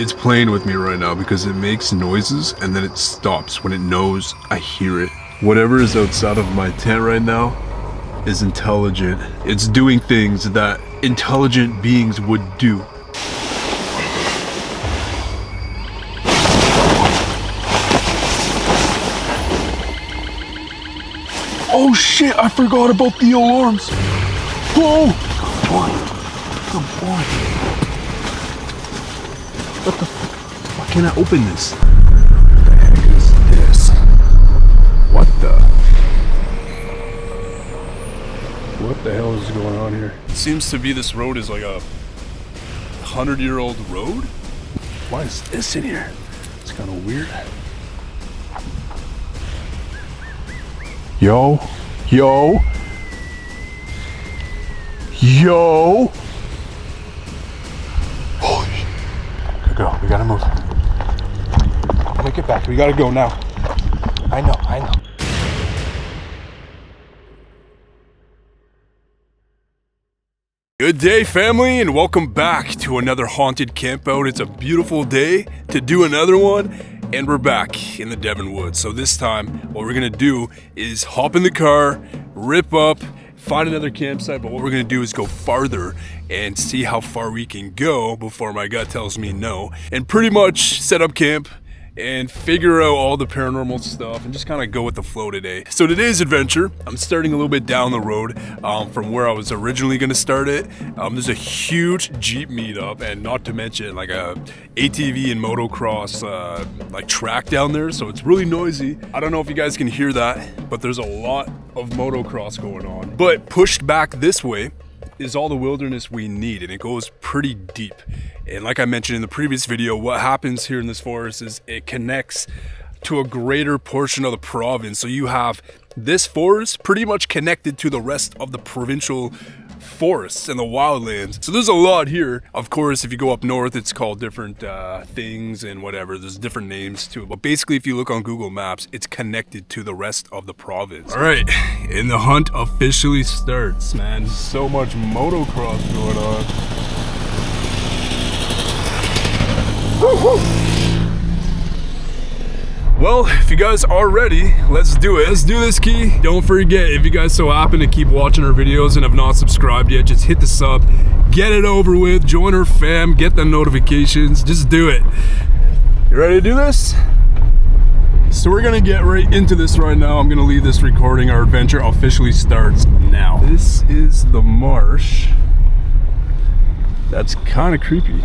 It's playing with me right now because it makes noises and then it stops when it knows I hear it. Whatever is outside of my tent right now is intelligent. It's doing things that intelligent beings would do. Oh shit, I forgot about the alarms. Whoa! Good boy. Good boy. What the fuck? Why can't I open this? What the heck is this? What the hell is going on here? It seems to be this road is like a 100-year-old road. Why is this in here? It's kind of weird. Yo. Holy shit. Good girl, we gotta move. Make it back, we gotta go now. I know. Good day, family, and welcome back to another haunted campout. It's a beautiful day to do another one, and we're back in the Devon woods. So this time, what we're gonna do is hop in the car, rip up, find another campsite, but what we're gonna do is go farther and see how far we can go before my gut tells me no, and pretty much set up camp and figure out all the paranormal stuff and just kind of go with the flow today. So today's adventure, I'm starting a little bit down the road from where I was originally going to start it. There's a huge Jeep meetup, and not to mention like a ATV and motocross like track down there, so it's really noisy. I don't know if you guys can hear that, but there's a lot of motocross going on. But pushed back this way is all the wilderness we need, and it goes pretty deep. And like I mentioned in the previous video, what happens here in this forest is it connects to a greater portion of the province. So you have this forest pretty much connected to the rest of the provincial forests and the wildlands. So there's a lot here. Of course, if you go up north, it's called different things and whatever. There's different names to it. But basically, if you look on Google Maps, it's connected to the rest of the province. All right, and the hunt officially starts, man. So much motocross going on. Well, if you guys are ready, let's do it. Let's do this, Key. Don't forget, if you guys so happen to keep watching our videos and have not subscribed yet, just hit the sub, get it over with, join our fam, get the notifications, just do it. You ready to do this? So we're gonna get right into this right now. I'm gonna leave this recording. Our adventure officially starts now. This is the marsh. That's kind of creepy.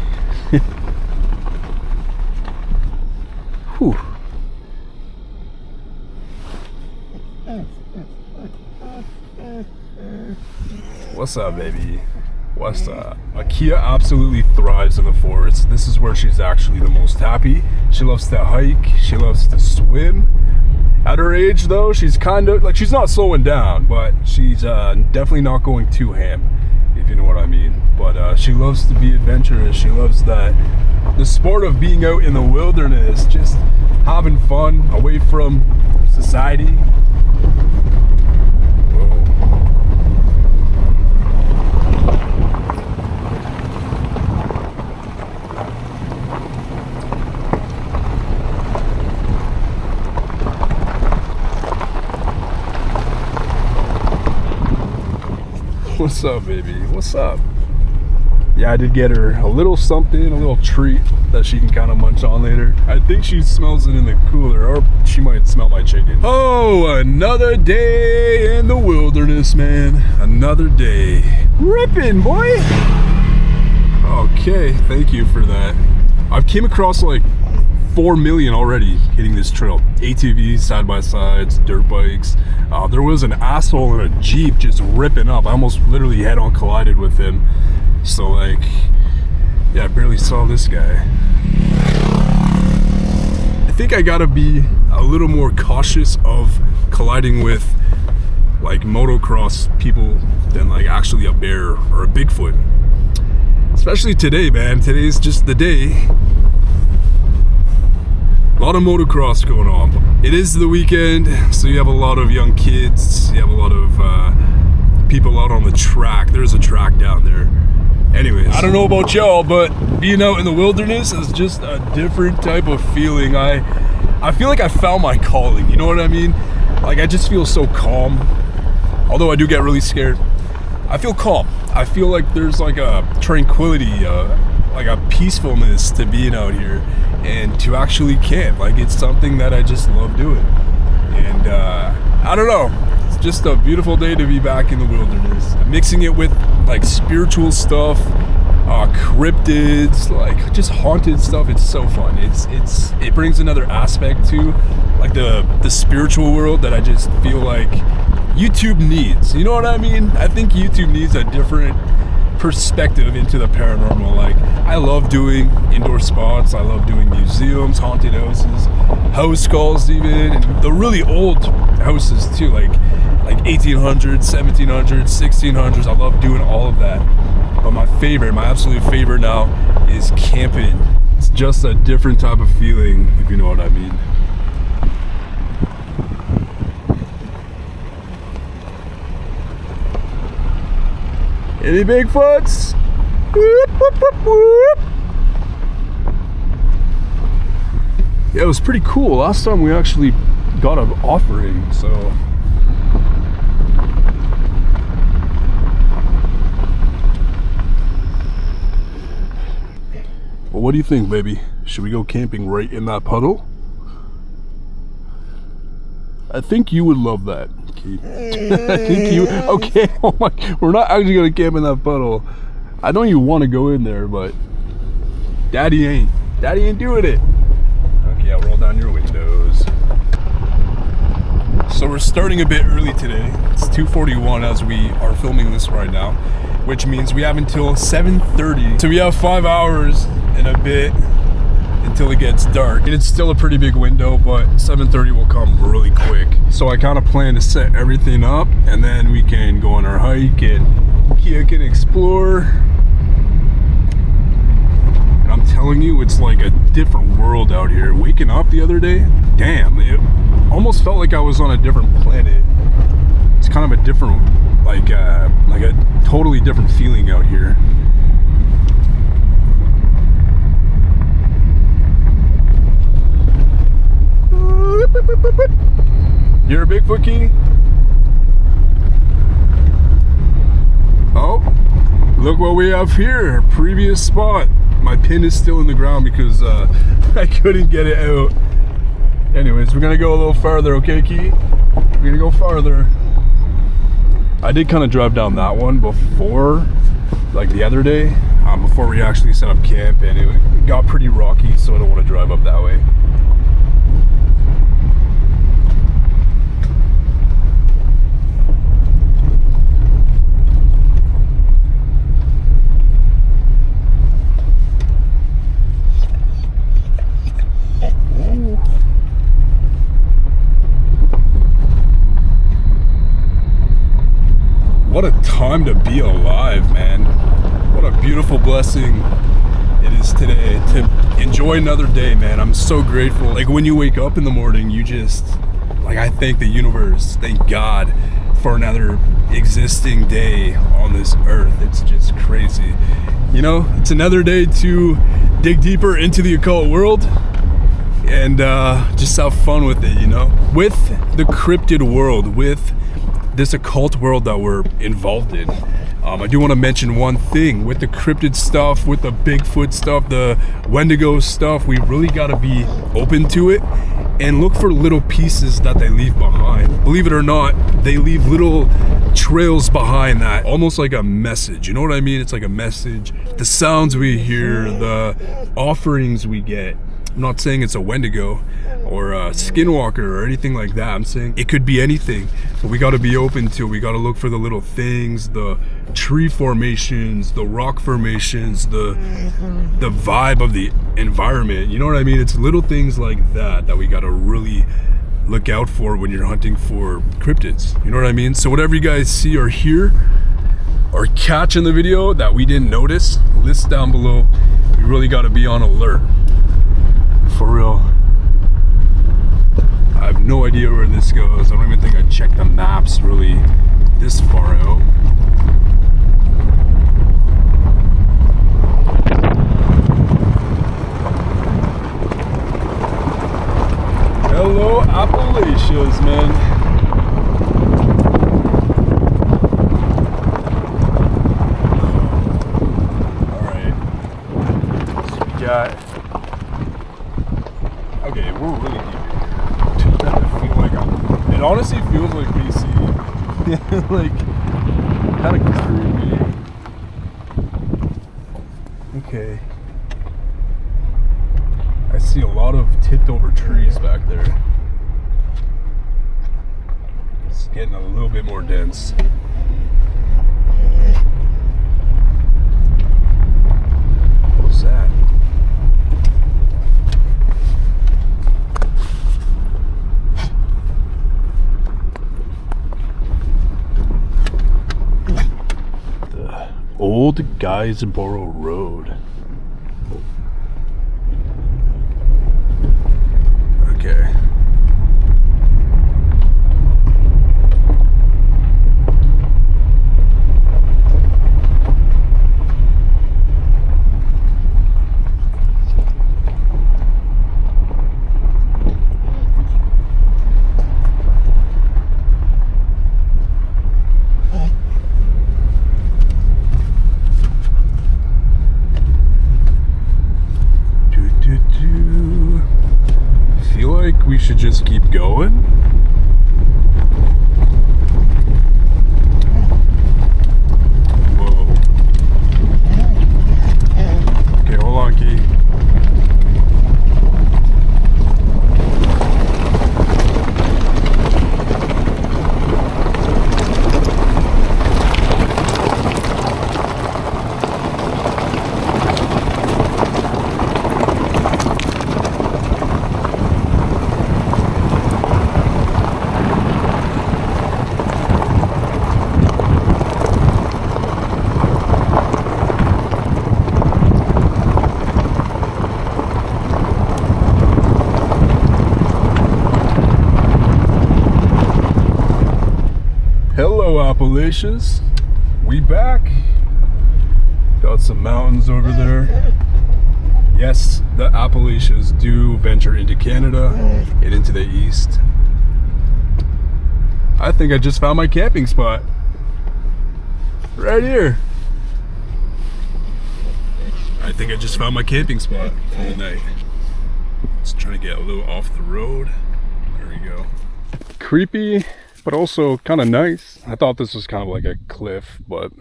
Whew. What's up, baby? What's up? Akia absolutely thrives in the forest. This is where she's actually the most happy. She loves to hike. She loves to swim. At her age, though, she's kind of like, she's not slowing down, but she's definitely not going too ham, if you know what I mean. But she loves to be adventurous. She loves the sport of being out in the wilderness, just having fun away from society. What's up, baby? What's up? Yeah, I did get her a little something, a little treat that she can kind of munch on later. I think she smells it in the cooler, or she might smell my chicken. Oh, another day in the wilderness, man. Another day. Ripping, boy. Okay, thank you for that. I've came across like 4 million already hitting this trail. ATVs, side-by-sides, dirt bikes. There was an asshole in a Jeep just ripping up. I almost literally head-on collided with him. So like, yeah, I barely saw this guy. I think I gotta be a little more cautious of colliding with like motocross people than like actually a bear or a Bigfoot. Especially today, man. Today's just the day. A lot of motocross going on. It is the weekend, so you have a lot of young kids. You have a lot of people out on the track. There's a track down there. Anyways, I don't know about y'all, but being out in the wilderness is just a different type of feeling. I feel like I found my calling, you know what I mean? Like, I just feel so calm. Although I do get really scared, I feel calm. I feel like there's like a tranquility, like a peacefulness to being out here and to actually camp. Like, it's something that I just love doing. And I don't know, it's just a beautiful day to be back in the wilderness. Mixing it with like spiritual stuff, cryptids, like just haunted stuff. It's so fun. It brings another aspect to like the spiritual world that I just feel like YouTube needs. You know what I mean? I think YouTube needs a different perspective into the paranormal. Like, I love doing indoor spots. I love doing museums, haunted houses, house calls even, and the really old houses too, like 1800s, 1700s, 1600s. I love doing all of that. But my absolute favorite now is camping. It's just a different type of feeling, if you know what I mean. Any Bigfoots? Whoop, whoop, whoop, whoop. Yeah, it was pretty cool. Last time we actually got an offering, so. Well, what do you think, baby? Should we go camping right in that puddle? I think you would love that. I think you, okay, oh my, we're not actually gonna camp in that puddle. I know you want to go in there, but Daddy ain't doing it. Okay, I'll roll down your windows. So we're starting a bit early today. It's 2:41 as we are filming this right now, which means we have until 7:30. So we have 5 hours and a bit until it gets dark. And it's still a pretty big window, but 7:30 will come really quick. So I kind of plan to set everything up, and then we can go on our hike and kick and explore. And I'm telling you, it's like a different world out here. Waking up the other day, damn, it almost felt like I was on a different planet. It's kind of a different, like a totally different feeling out here. You're a Bigfoot, Keeney? Oh, look what we have here. Previous spot. My pin is still in the ground because I couldn't get it out. Anyways, we're gonna go a little farther, okay, Key? We're gonna go farther. I did kind of drive down that one before, like the other day, before we actually set up camp, and it got pretty rocky, so I don't want to drive up that way. What a time to be alive, man. What a beautiful blessing it is today to enjoy another day, man. I'm so grateful. Like, when you wake up in the morning, you just, like, I thank the universe, thank God for another existing day on this earth. It's just crazy. You know, it's another day to dig deeper into the occult world and just have fun with it, you know? With the cryptid world, with this occult world that we're involved in. I do want to mention one thing with the cryptid stuff, with the Bigfoot stuff, the Wendigo stuff. We really got to be open to it and look for little pieces that they leave behind. Believe it or not, they leave little trails behind that, almost like a message. You know what I mean? It's like a message. The sounds we hear, the offerings we get. I'm not saying it's a Wendigo or a skinwalker or anything like that. I'm saying it could be anything. But we got to be open to it. We got to look for the little things, the tree formations, the rock formations, the vibe of the environment. You know what I mean? It's little things like that that we got to really look out for when you're hunting for cryptids. You know what I mean? So whatever you guys see or hear or catch in the video that we didn't notice, list down below. We really got to be on alert. For real. I have no idea where this goes. I don't even think I checked the maps really this far out. got... Okay, we're really deep in here. I feel like it honestly feels like BC. Like, kind of creepy. Okay. I see a lot of tipped over trees back there. It's getting a little bit more dense. What's that? The Old Guysboro Road. Okay. We should just keep going. Whoa. Okay, hold on, Key. Hello, Appalachians. We back. Got some mountains over there. Yes, the Appalachians do venture into Canada and into the east. I think I just found my camping spot. Right here. I think I just found my camping spot for the night. Just trying to get a little off the road. There we go. Creepy, but also kind of nice. I thought this was kind of like a cliff, but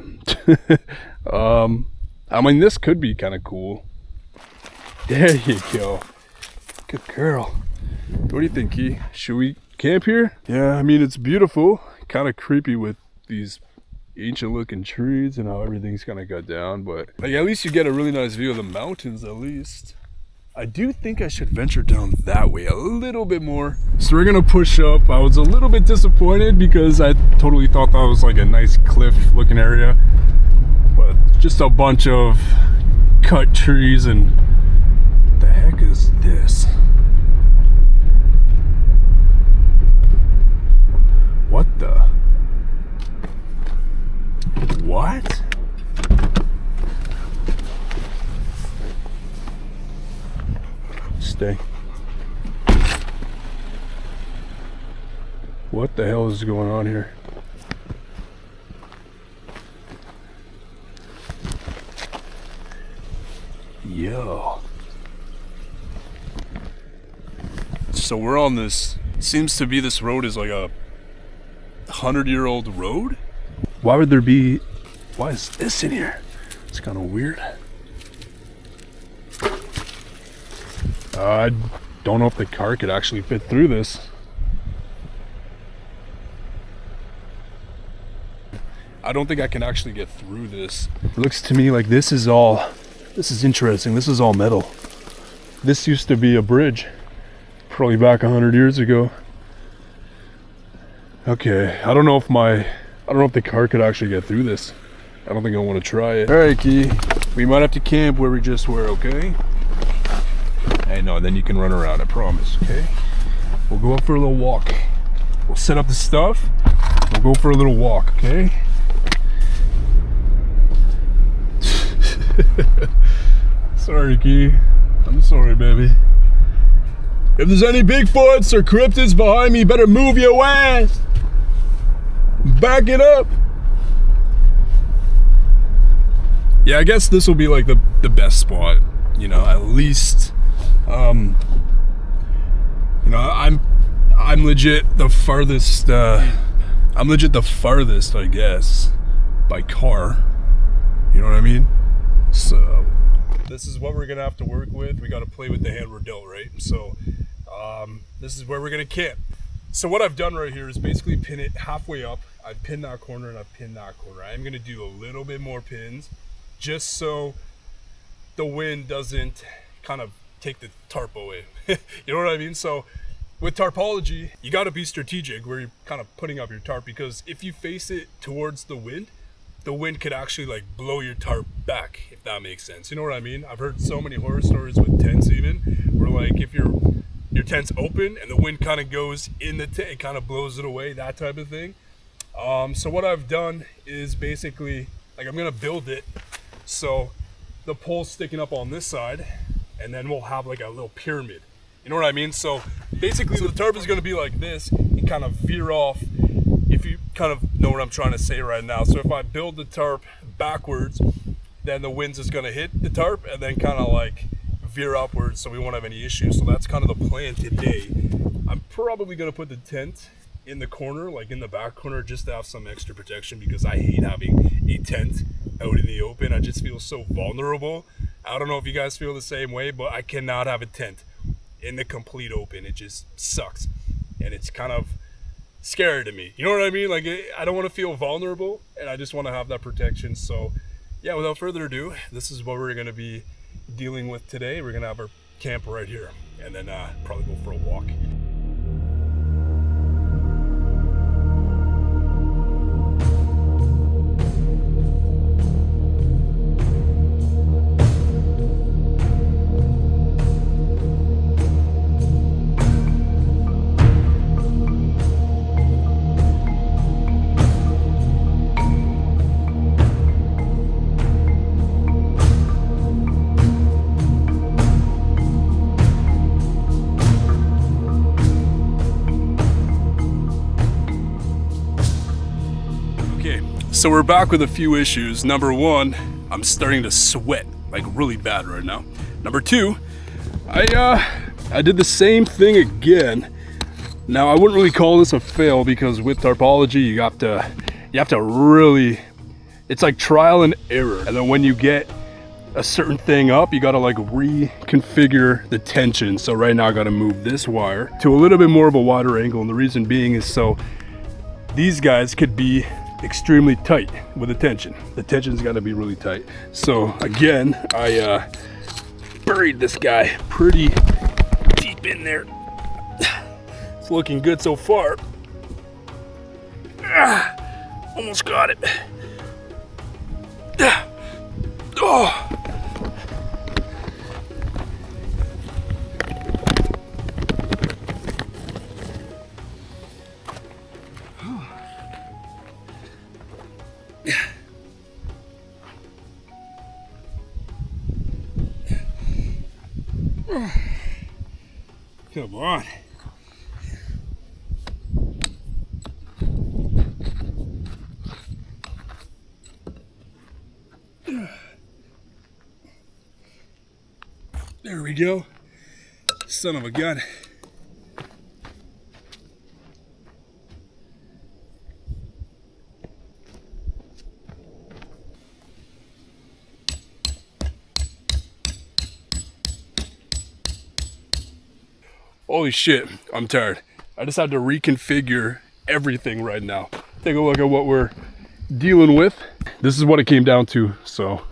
I mean, this could be kind of cool. There you go. Good girl. What do you think, Key? Should we camp here? Yeah, I mean, it's beautiful. Kind of creepy with these ancient looking trees and how everything's kind of cut down, but like, at least you get a really nice view of the mountains at least. I do think I should venture down that way a little bit more. So we're gonna push up. I was a little bit disappointed because I totally thought that was like a nice cliff looking area, but just a bunch of cut trees. And what the heck is this? What the? What? Stay. What the hell is going on here? Yo. So we're on this, seems to be this road is like a 100-year-old road? Why would there be, why is this in here? It's kind of weird. I don't know if the car could actually fit through this. I don't think I can actually get through this. It looks to me like this is interesting. This is all metal. This used to be a bridge, probably back 100 years ago. Okay, I don't know if the car could actually get through this. I don't think I want to try it. All right, Key, we might have to camp where we just were, okay? I know, then you can run around, I promise, okay? We'll go up for a little walk. We'll set up the stuff. We'll go for a little walk, okay? Sorry, Key. I'm sorry, baby. If there's any Bigfoots or cryptids behind me, better move your ass. Back it up. Yeah, I guess this will be like the best spot. you know, at least, you know, I'm legit the farthest, I guess, by car. You know what I mean? So this is what we're gonna have to work with. We got to play with the hand we're dealt, right? So this is where we're gonna camp. So what I've done right here is basically pin it halfway up. I've pinned that corner and I've pinned that corner. I am gonna do a little bit more pins just so the wind doesn't kind of take the tarp away. You know what I mean? So with tarpology, you got to be strategic where you're kind of putting up your tarp, because if you face it towards the wind could actually like blow your tarp back, if that makes sense. You know what I mean? I've heard so many horror stories with tents even, where like if your tent's open and the wind kind of goes in the tent, it kind of blows it away, that type of thing. So what I've done is basically, like, I'm gonna build it so the pole's sticking up on this side, and then we'll have like a little pyramid. You know what I mean? So basically the tarp is gonna be like this and kind of veer off, if you kind of know what I'm trying to say right now. So if I build the tarp backwards, then the wind's just gonna hit the tarp and then kind of like veer upwards, so we won't have any issues. So that's kind of the plan today. I'm probably gonna put the tent in the corner, like in the back corner, just to have some extra protection, because I hate having a tent out in the open. I just feel so vulnerable. I don't know if you guys feel the same way, but I cannot have a tent in the complete open. It just sucks, and it's kind of scary to me. You know what I mean? Like, I don't want to feel vulnerable, and I just want to have that protection. So yeah, without further ado, this is what we're going to be dealing with today. We're going to have our camp right here, and then probably go for a walk. So we're back with a few issues. Number one, I'm starting to sweat like really bad right now. Number two, I did the same thing again. Now I wouldn't really call this a fail, because with tarpology you have to really, it's like trial and error. And then when you get a certain thing up, you gotta like reconfigure the tension. So right now I gotta move this wire to a little bit more of a wider angle, and the reason being is so these guys could be extremely tight with the tension. The tension's got to be really tight. So again, I buried this guy pretty deep in there. It's looking good so far. Almost got it. Oh. Come on. There we go. Son of a gun. Holy shit, I'm tired. I just had to reconfigure everything right now. Take a look at what we're dealing with. This is what it came down to. So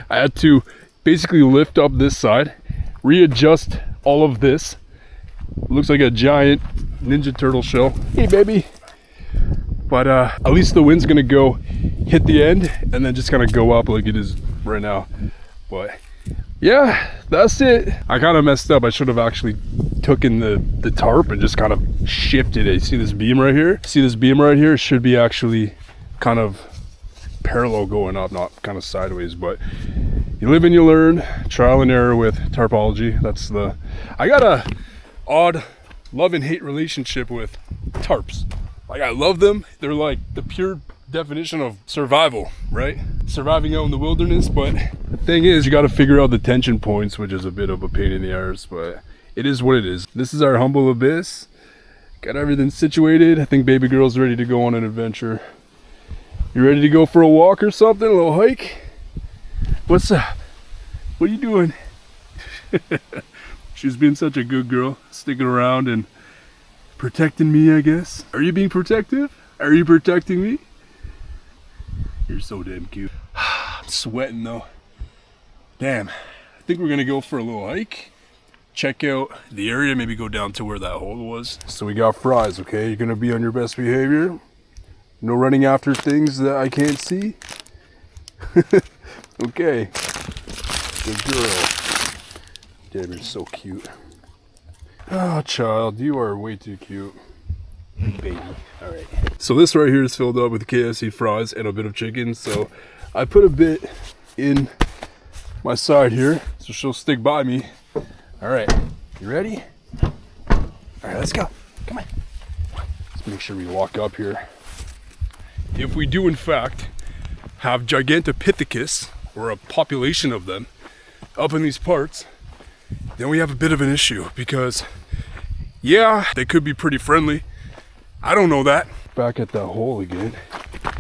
I had to basically lift up this side, readjust all of this. Looks like a giant Ninja Turtle shell. Hey baby. But at least the wind's gonna go hit the end and then just kind of go up like it is right now. But yeah, that's it. I kind of messed up. I should have actually taken the tarp and just kind of shifted it. See this beam right here? See this beam right here? It should be actually kind of parallel going up, not kind of sideways. But you live and you learn. Trial and error with tarpology. That's the, I got a odd love and hate relationship with tarps. Like, I love them. They're like the pure definition of survival, right? Surviving out in the wilderness, but the thing is, you got to figure out the tension points, which is a bit of a pain in the arse, but it is what it is. This is our humble abyss. Got everything situated. I think baby girl's ready to go on an adventure. You ready to go for a walk or something? A little hike? What's up? What are you doing? She's been such a good girl, sticking around and protecting me, I guess. Are you being protective? Are you protecting me? You're so damn cute. I'm sweating though. Damn. I think we're gonna go for a little hike. Check out the area, maybe go down to where that hole was. So we got fries, okay? You're gonna be on your best behavior. No running after things that I can't see. Okay. Good girl. Damn, you're so cute. Oh, child, you are way too cute. Baby. Alright. So this right here is filled up with KFC fries and a bit of chicken. So I put a bit in my side here, so she'll stick by me. Alright, you ready? Alright, let's go. Come on. Let's make sure we walk up here. If we do in fact have Gigantopithecus, or a population of them, up in these parts, then we have a bit of an issue because, yeah, they could be pretty friendly. I don't know that. Back at that hole again.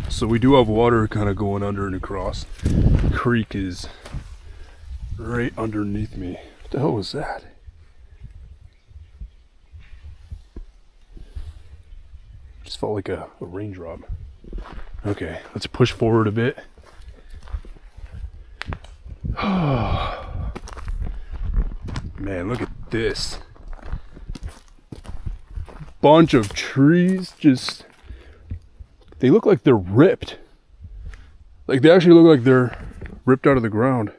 So we do have water kind of going under and across. The creek is right underneath me. What the hell was that? Just felt like a raindrop. Okay, let's push forward a bit. Man, look at this. Bunch of trees, just, they look like they're ripped. Like they actually look like they're ripped out of the ground.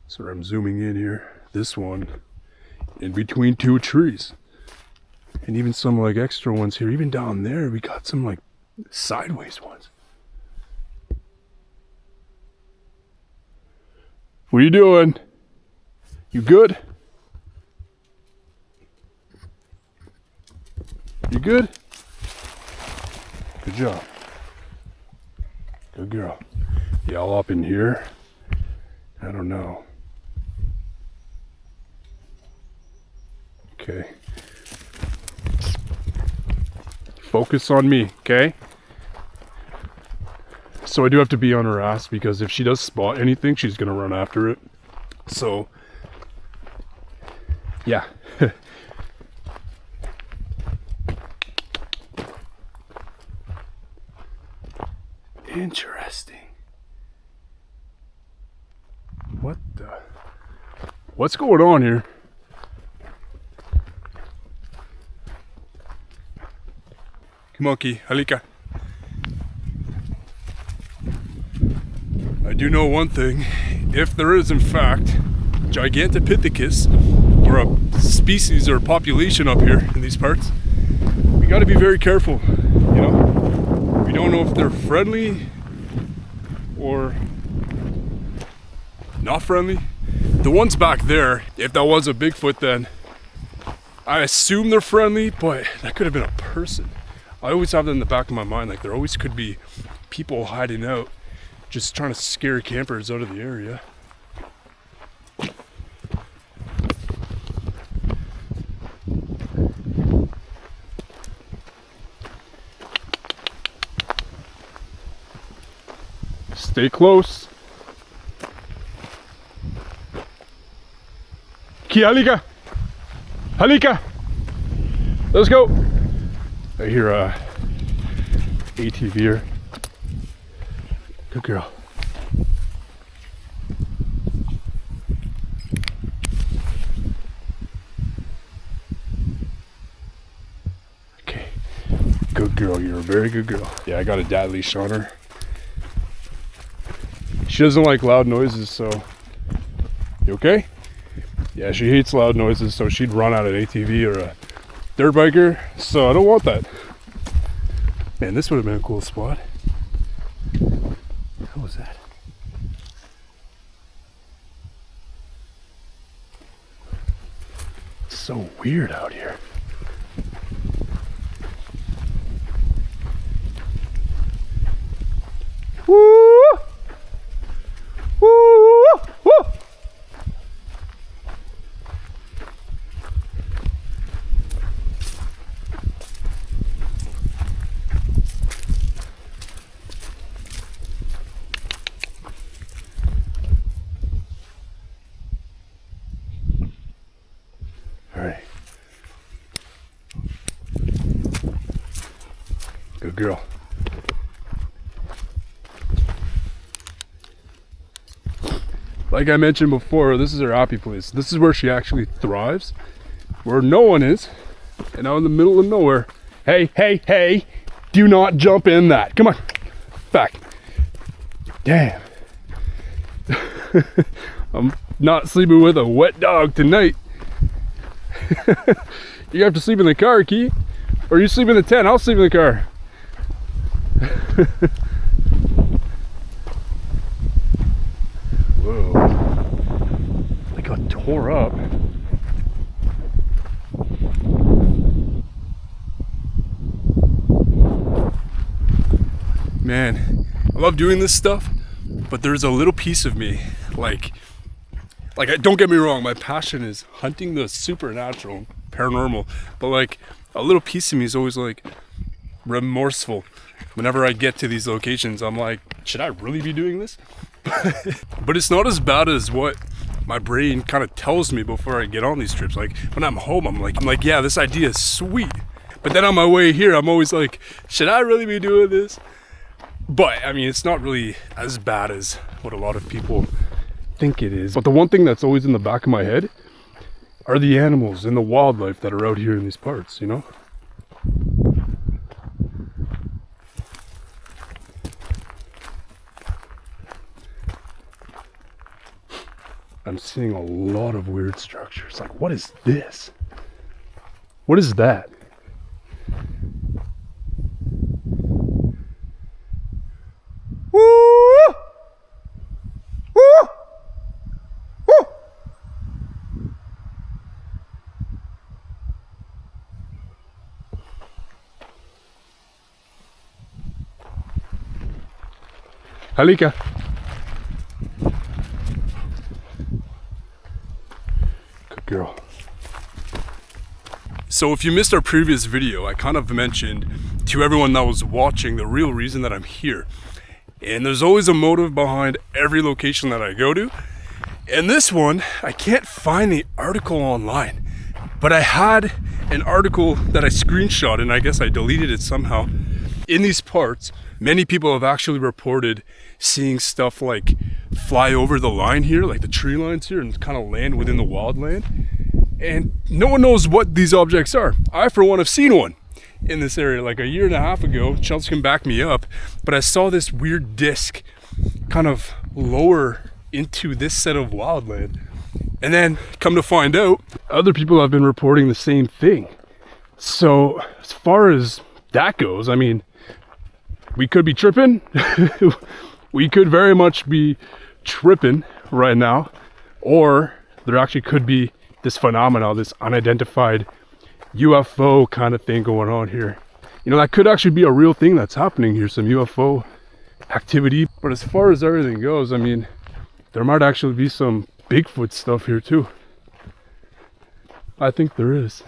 So I'm zooming in here. This one in between two trees. And even some like extra ones here. Even down there, we got some like sideways ones. What are you doing? You good? You good? Good job. Good girl. Y'all up in here? I don't know. Okay. Focus on me, okay? So I do have to be on her ass because if she does spot anything, she's gonna run after it. So, yeah. Interesting. What's going on here? Monkey, halika. I do know one thing. If there is in fact Gigantopithecus, or a species or a population up here in these parts, we got to be very careful. You know, we don't know if they're friendly or not friendly. The ones back there, if that was a Bigfoot, then I assume they're friendly, but that could have been a person. I always have that in the back of my mind, like there always could be people hiding out, just trying to scare campers out of the area. Stay close. Halika! Halika! Let's go! I hear a ATVer. Good girl. Okay. Good girl. You're a very good girl. Yeah, I got a dad leash on her. She doesn't like loud noises, so. You okay? Yeah, she hates loud noises, so she'd run out an ATV or a dirt biker, so I don't want that. Man, this would have been a cool spot. What was that? It's so weird out here. girl. Like I mentioned before, this is her happy place. This is where she actually thrives, where no one is, and out in the middle of nowhere. Hey, hey, hey, do not jump in that. Come on, back. Damn. I'm not sleeping with a wet dog tonight. You have to sleep in the car, Key. Or you sleep in the tent, I'll sleep in the car. Whoa. They got tore up. Man, I love doing this stuff, but there's a little piece of me, like don't get me wrong, my passion is hunting the supernatural, paranormal, but like a little piece of me is always like remorseful. Whenever I get to these locations, I'm like, should I really be doing this? But it's not as bad as what my brain kind of tells me before I get on these trips. Like when I'm home, I'm like, yeah, this idea is sweet. But then on my way here, I'm always like, should I really be doing this? But I mean, it's not really as bad as what a lot of people think it is. But the one thing that's always in the back of my head are the animals and the wildlife that are out here in these parts, you know? I'm seeing a lot of weird structures. Like, what is this? What is that? Woo! Woo! Woo! Halika. Good girl. So if you missed our previous video, I kind of mentioned to everyone that was watching the real reason that I'm here. And there's always a motive behind every location that I go to. And this one, I can't find the article online, but I had an article that I screenshot and I guess I deleted it somehow. In these parts, many people have actually reported seeing stuff like fly over the line here, like the tree lines here, and kind of land within the wildland. And no one knows what these objects are. I, for one, have seen one in this area like a year and a half ago. Chelsea can back me up, but I saw this weird disc kind of lower into this set of wildland. And then come to find out, other people have been reporting the same thing. So as far as that goes, I mean, we could be tripping. We could very much be tripping right now, or there actually could be this phenomenon, this unidentified UFO kind of thing going on here. You know, that could actually be a real thing that's happening here, some UFO activity. But as far as everything goes, I mean, there might actually be some Bigfoot stuff here too. I think there is.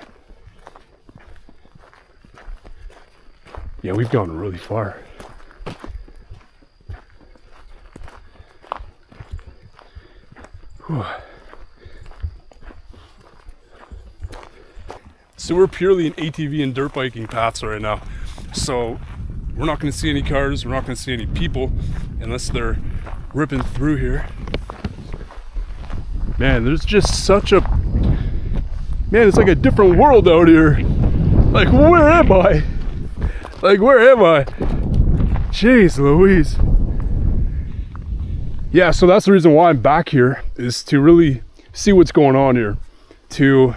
Yeah, we've gone really far. Whew. So we're purely in ATV and dirt biking paths right now. So we're not going to see any cars, we're not going to see any people unless they're ripping through here. Man, there's just such a... Man, it's like a different world out here. Like, where am I? Like, where am I? Jeez Louise. Yeah, so that's the reason why I'm back here, is to really see what's going on here.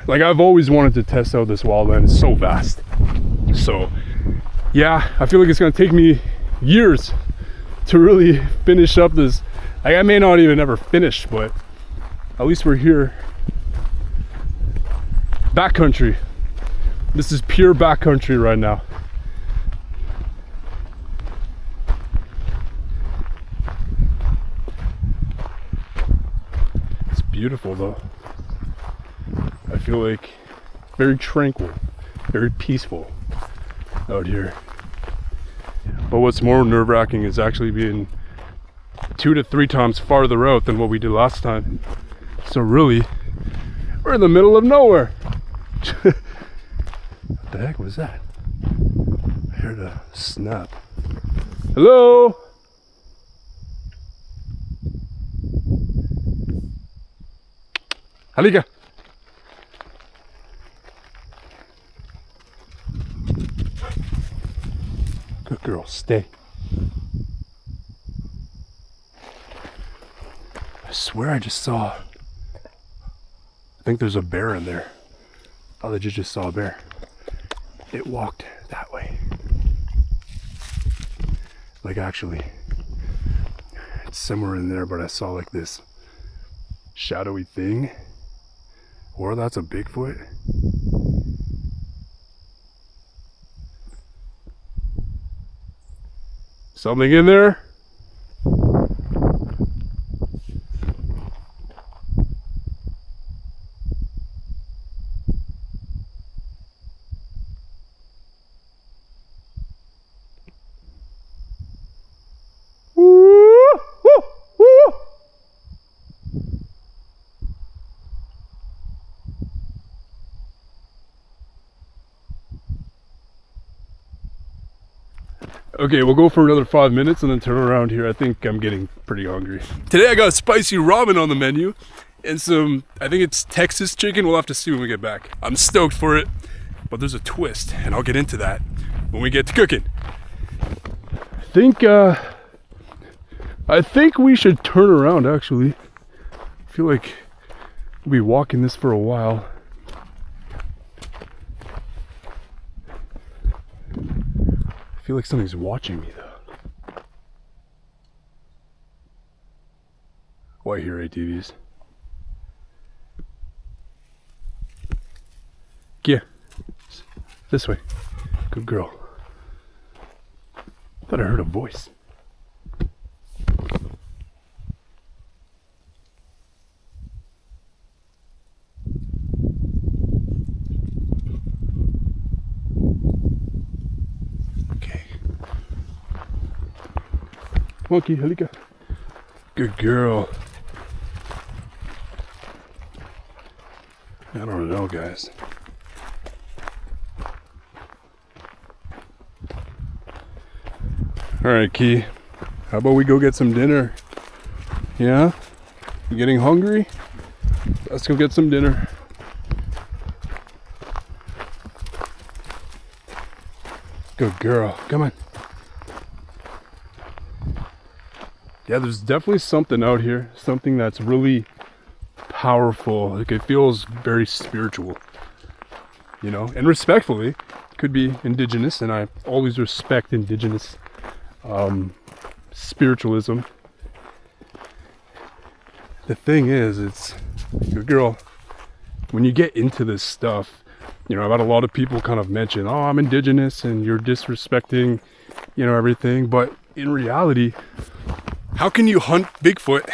Like, I've always wanted to test out this wildland. It's so vast. So yeah, I feel like it's gonna take me years to really finish up this. Like, I may not even ever finish, but at least we're here. Backcountry. This is pure backcountry right now. It's beautiful though. I feel like very tranquil, very peaceful out here. But what's more nerve-wracking is actually being 2 to 3 times farther out than what we did last time. So really, we're in the middle of nowhere. What the heck was that? heard a snap. Hello? Halika. Good girl, stay. I swear I just saw, I think there's a bear in there. Oh, they just saw a bear. It walked that way. Like actually, it's somewhere in there, but I saw like this shadowy thing. Or that's a Bigfoot. Something in there? Okay, we'll go for another 5 minutes and then turn around here. I think I'm getting pretty hungry. Today I got spicy ramen on the menu and some, I think it's Texas chicken. We'll have to see when we get back. I'm stoked for it, but there's a twist and I'll get into that when we get to cooking. I think we should turn around actually. I feel like we'll be walking this for a while. I feel like something's watching me though. Oh, I hear ATVs. Yeah, this way. Good girl. I thought I heard a voice. Monkey, Halika. Good girl. I don't know, guys. Alright, Key. How about we go get some dinner? Yeah? You getting hungry? Let's go get some dinner. Good girl. Come on. Yeah, there's definitely something out here, something that's really powerful. Like it feels very spiritual, you know, and respectfully, it could be indigenous, and I always respect indigenous spiritualism. The thing is, it's, good girl, when you get into this stuff, you know, I've had a lot of people kind of mention, oh, I'm indigenous and you're disrespecting, you know, everything, but in reality, how can you hunt Bigfoot?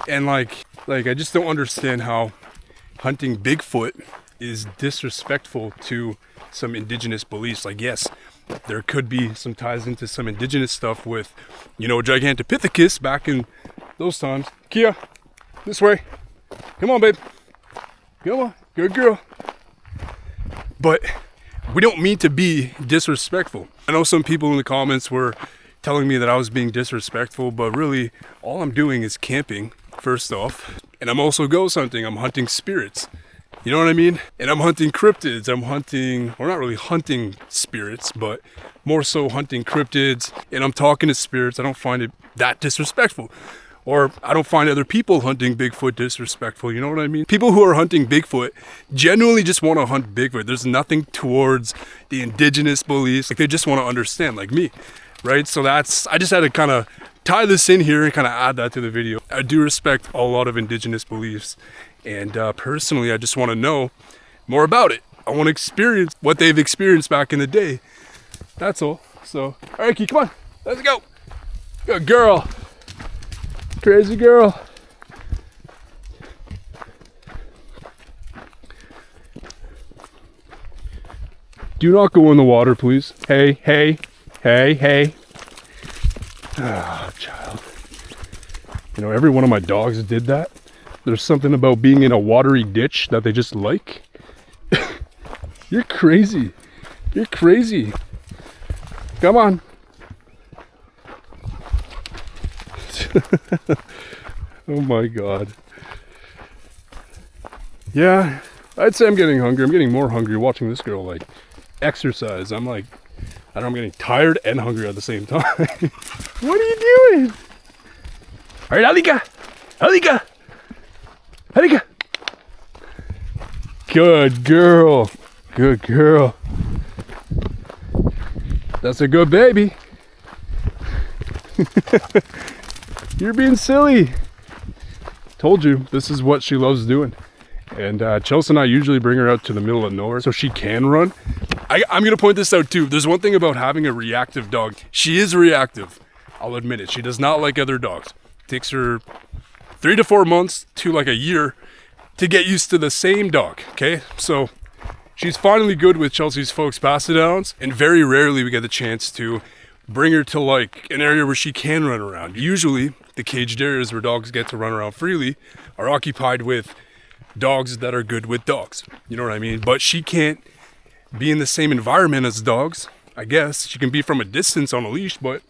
And like I just don't understand how hunting Bigfoot is disrespectful to some indigenous beliefs. Like, yes, there could be some ties into some indigenous stuff with, you know, Gigantopithecus back in those times. Kia, this way. Come on, babe. Come on, good girl. But we don't mean to be disrespectful. I know some people in the comments were telling me that I was being disrespectful, but really all I'm doing is camping, first off, and I'm also ghost hunting. I'm hunting spirits, you know what I mean? And I'm hunting cryptids. I'm hunting, or not really hunting spirits, but more so hunting cryptids, and I'm talking to spirits. I don't find it that disrespectful, or I don't find other people hunting Bigfoot disrespectful, you know what I mean? People who are hunting Bigfoot genuinely just want to hunt Bigfoot. There's nothing towards the indigenous beliefs, like they just want to understand, like me. Right, so that's, I just had to kind of tie this in here and kind of add that to the video. I do respect a lot of indigenous beliefs, and personally I just want to know more about it. I want to experience what they've experienced back in the day. That's all. So, all right, Key, come on, let's go. Good girl, crazy girl. Do not go in the water, please. Hey, hey. Hey, hey. Oh, child. You know, every one of my dogs did that. There's something about being in a watery ditch that they just like. You're crazy. You're crazy. Come on. Oh my God. Yeah, I'd say I'm getting hungry. I'm getting more hungry watching this girl like exercise. I'm like, I don't know, I'm getting tired and hungry at the same time. What are you doing? All right, Alika. Alika. Alika. Good girl. Good girl. That's a good baby. You're being silly. Told you, this is what she loves doing. And Chelsea and I usually bring her out to the middle of nowhere so she can run. I'm gonna point this out too. There's one thing about having a reactive dog. She is reactive, I'll admit it. She does not like other dogs. It takes her 3 to 4 months to like a year to get used to the same dog, okay? So she's finally good with Chelsea's folks pass-it-downs, and very rarely we get the chance to bring her to like an area where she can run around. Usually the caged areas where dogs get to run around freely are occupied with dogs that are good with dogs. You know what I mean? But she can't be in the same environment as dogs. I guess she can be from a distance on a leash, but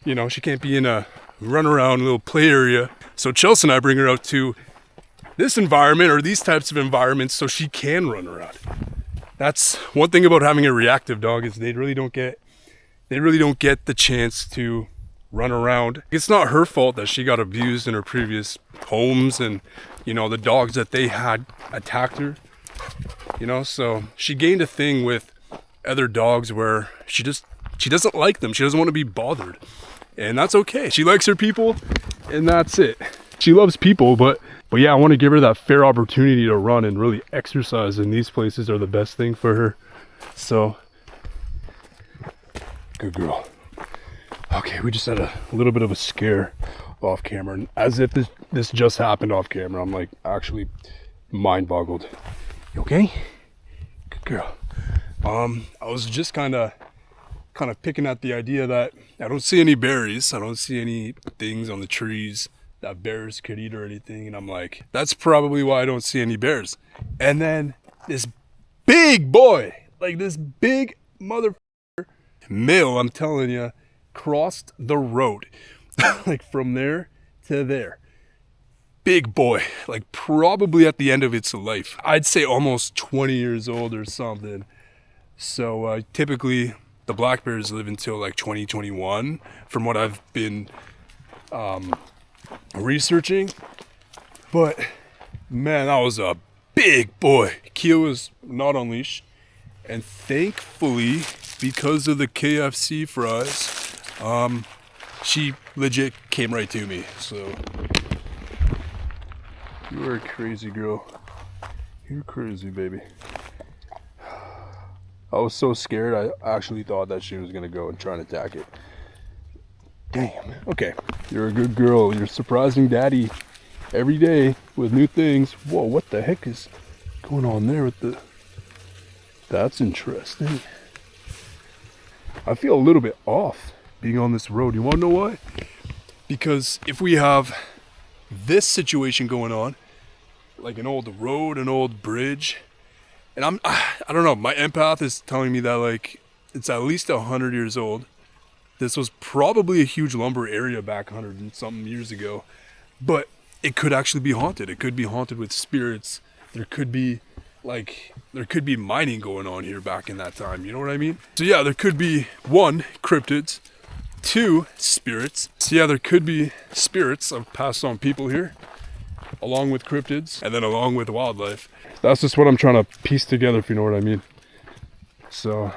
you know, she can't be in a run around little play area. So Chelsea and I bring her out to this environment or these types of environments so she can run around. That's one thing about having a reactive dog, is they really don't get the chance to run around. It's not her fault that she got abused in her previous homes, and you know, the dogs that they had attacked her, you know. So she gained a thing with other dogs where she doesn't like them. She doesn't want to be bothered, and that's okay. She likes her people, and that's it. She loves people, but yeah, I want to give her that fair opportunity to run and really exercise, and these places are the best thing for her. So good girl. Okay, we just had a little bit of a scare off camera, and as if this just happened off camera, I'm like actually mind boggled. You okay? Good girl. I was just kind of picking at the idea that I don't see any berries. I don't see any things on the trees that bears could eat or anything, and I'm like, that's probably why I don't see any bears. And then this big boy, like this big mother male, I'm telling you, crossed the road like from there to there. Big boy, like probably at the end of its life. I'd say almost 20 years old or something. So typically the black bears live until like 2021 from what I've been researching. But man, that was a big boy. Kia was not on leash, and thankfully, because of the KFC fries, she legit came right to me. So you are a crazy girl. You're crazy, baby. I was so scared, I actually thought that she was gonna go and try and attack it. Damn. Okay, you're a good girl. You're surprising daddy every day with new things. Whoa, what the heck is going on there with the... That's interesting. I feel a little bit off being on this road. You want to know why? Because if we have this situation going on, like an old road, an old bridge, and I don't know, my empath is telling me that like it's at least 100 years old. This was probably a huge lumber area back 100 and something years ago, but it could actually be haunted. It could be haunted with spirits. There could be mining going on here back in that time. You know what I mean? So yeah, there could be 1, cryptids, 2, spirits. So yeah, there could be spirits of passed on people here, along with cryptids, and then along with wildlife. That's just what I'm trying to piece together, if you know what I mean. So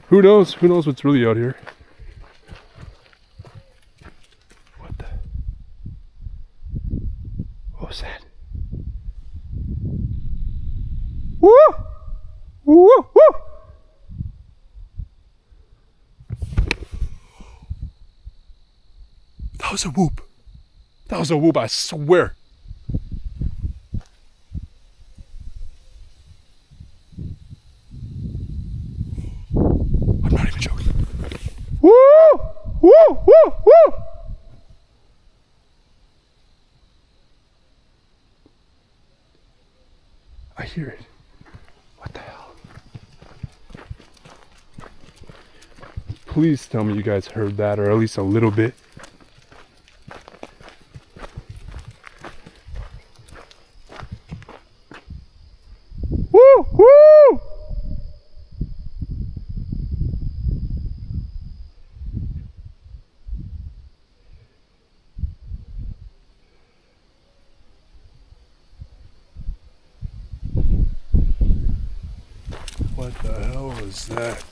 who knows? Who knows what's really out here? What the? What was that? Woo! Woo! Woo! That was a whoop. That was a whoop, I swear. I'm not even joking. Woo! Woo! Woo! Woo! I hear it. What the hell? Please tell me you guys heard that, or at least a little bit. Woo! Woo! What the hell was that?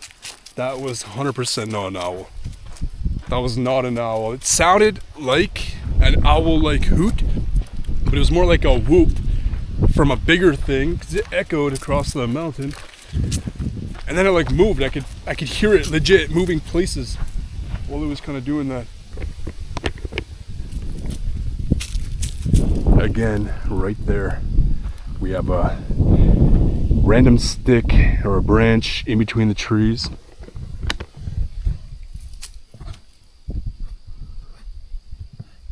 That was 100% not an owl. That was not an owl. It sounded like an owl-like hoot, but it was more like a whoop from a bigger thing, because it echoed across the mountain. And then it like moved. I could hear it legit moving places while it was kind of doing that. Again, right there, we have a random stick or a branch in between the trees.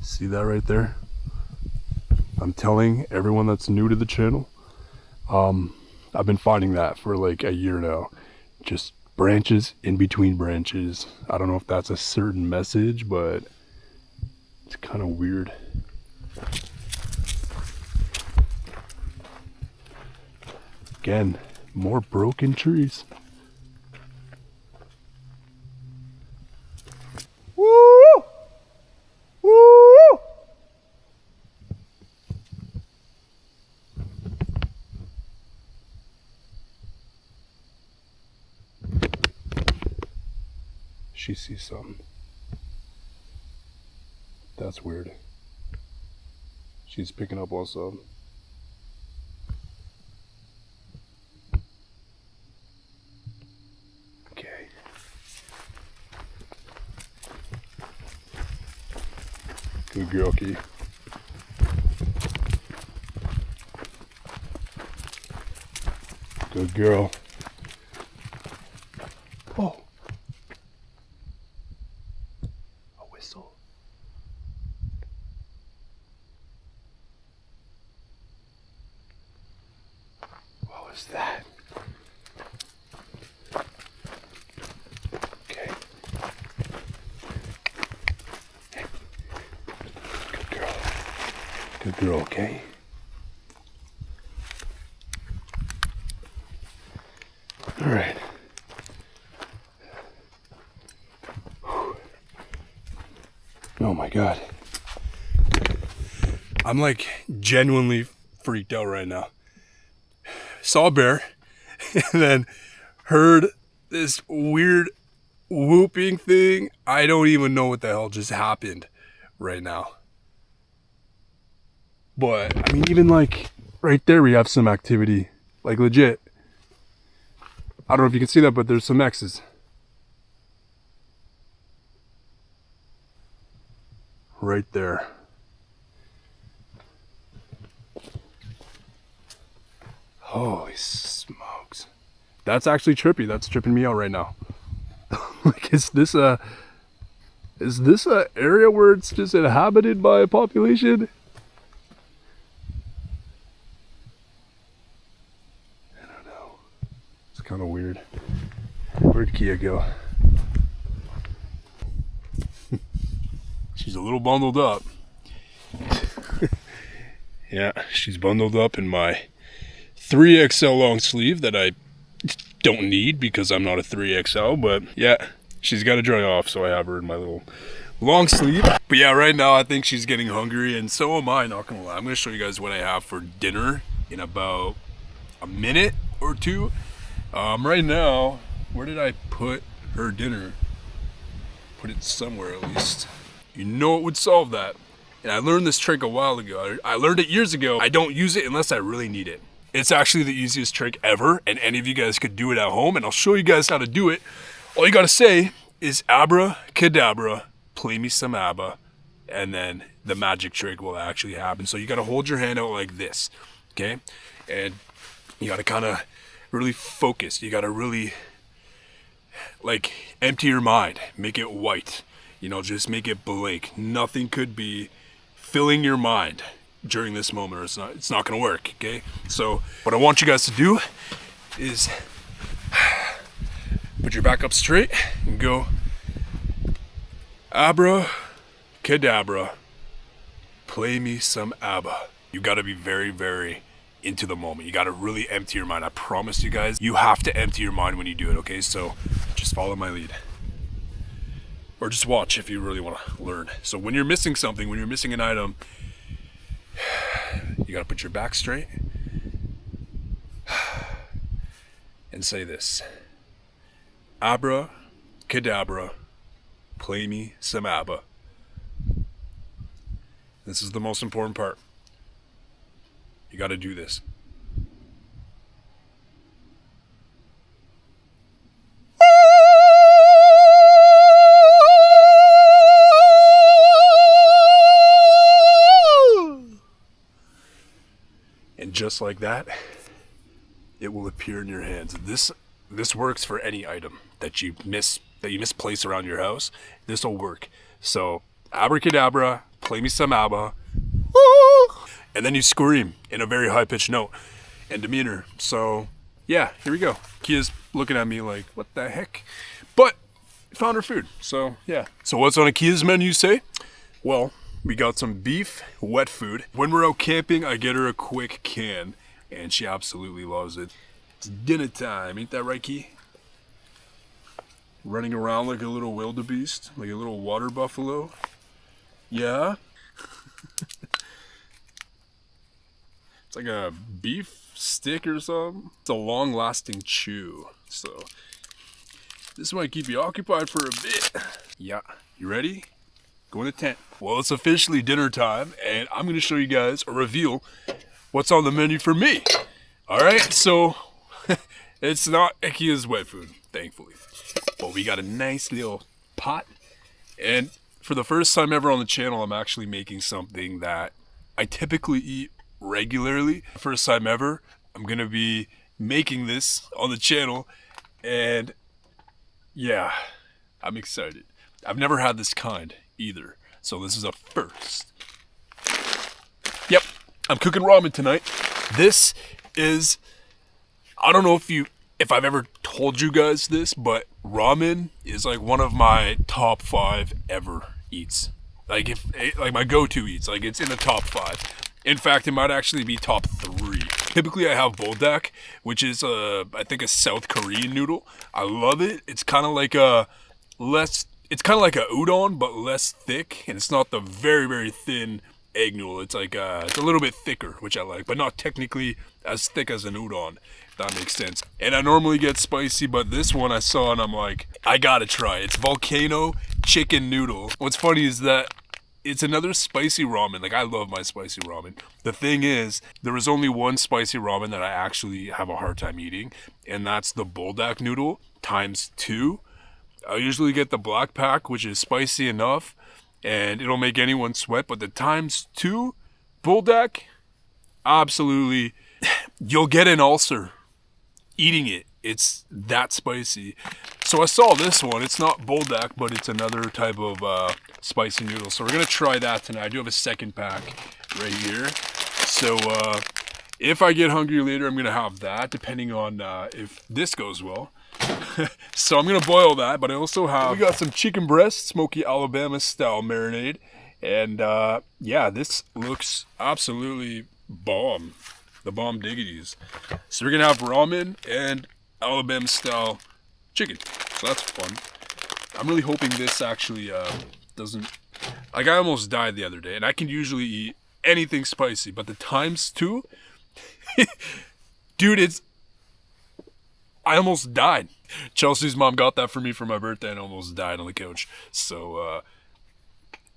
See that right there? I'm telling everyone that's new to the channel, I've been finding that for like a year now. Just branches in between branches. I don't know if that's a certain message, but it's kind of weird. Again, more broken trees. Woo! Woo! She sees something. That's weird. She's picking up also. Okay. Good girl, Key. Good girl. Oh. A whistle. What was that? Okay. Hey. Good girl. Good girl, okay? All right. Oh my God. I'm like genuinely freaked out right now. Saw a bear and then heard this weird whooping thing. I don't even know what the hell just happened right now. But I mean, even like right there, we have some activity, like legit. I don't know if you can see that, but there's some X's. Right there. Holy smokes. That's actually trippy. That's tripping me out right now. Like, is this a area where it's just inhabited by a population? I don't know. It's kind of weird. Where'd Kia go? She's a little bundled up. Yeah, she's bundled up in my 3XL long sleeve that I don't need because I'm not a 3XL, but yeah, she's got to dry off, so I have her in my little long sleeve. But yeah, right now I think she's getting hungry, and so am I, not gonna lie. I'm gonna show you guys what I have for dinner in about a minute or two. Right now, where did I put her dinner? Put it somewhere at least. You know what would solve that? And I learned this trick a while ago. I learned it years ago. I don't use it unless I really need it. It's actually the easiest trick ever, and any of you guys could do it at home, and I'll show you guys how to do it. All you gotta say is abracadabra, play me some ABBA, and then the magic trick will actually happen. So you gotta hold your hand out like this, okay? And you gotta kinda really focus. You gotta really, like, empty your mind, make it white. You know, just make it blank. Nothing could be filling your mind during this moment, or it's not gonna work, okay? So what I want you guys to do is put your back up straight and go Abra cadabra. Play me some ABBA. You gotta be very, very into the moment. You gotta really empty your mind. I promise you guys, you have to empty your mind when you do it, okay? So just follow my lead. Or just watch if you really wanna learn. So when you're missing something, when you're missing an item, you gotta put your back straight and say this. Abra cadabra, play me some ABBA. This is the most important part. You gotta do this. And just like that, it will appear in your hands. This works for any item that you misplace around your house. This will work. So abracadabra, play me some ABBA, and then you scream in a very high-pitched note and demeanor. So yeah, here we go. Kia's looking at me like, what the heck? But found her food, so yeah. So what's on a Kia's menu, say? Well, we got some beef, wet food. When we're out camping, I get her a quick can, and she absolutely loves it. It's dinner time, ain't that right, Kia? Running around like a little wildebeest, like a little water buffalo. Yeah? It's like a beef stick or something. It's a long-lasting chew, so this might keep you occupied for a bit. Yeah, you ready? Go in the tent. Well, it's officially dinner time, and I'm gonna show you guys or reveal what's on the menu for me. All right, so it's not Kia's wet food, thankfully, but we got a nice little pot, and for the first time ever on the channel, I'm actually making something that I typically eat regularly. First time ever, I'm gonna be making this on the channel, and yeah, I'm excited. I've never had this kind either, so this is a first. Yep, I'm cooking ramen tonight. This is, I don't know if I've ever told you guys this, but ramen is like one of my top 5 ever eats. Like my go-to eats, like it's in the top 5. In fact, it might actually be top 3. Typically I have buldak, which is I think a South Korean noodle. I love it. It's kind of like a udon, but less thick, and it's not the very, very thin egg noodle. It's like it's a little bit thicker, which I like, but not technically as thick as an udon, if that makes sense. And I normally get spicy, but this one I saw and I'm like, I gotta try it. It's volcano chicken noodle. What's funny is that it's another spicy ramen. Like, I love my spicy ramen. The thing is, there was only one spicy ramen that I actually have a hard time eating, and that's the buldak noodle times 2. I usually get the black pack, which is spicy enough, and it'll make anyone sweat, but the times 2 buldak, absolutely, you'll get an ulcer eating it. It's that spicy. So I saw this one. It's not buldak, but it's another type of spicy noodle. So we're going to try that tonight. I do have a second pack right here. So if I get hungry later, I'm going to have that, depending on if this goes well. So I'm going to boil that, but I also have, we got some chicken breast, smoky Alabama style marinade. And yeah, this looks absolutely bomb. The bomb diggities. So we're going to have ramen and Alabama style chicken. So that's fun. I'm really hoping this actually doesn't, like, I almost died the other day, and I can usually eat anything spicy, but the times 2, dude, I almost died. Chelsea's mom got that for me for my birthday and almost died on the couch. So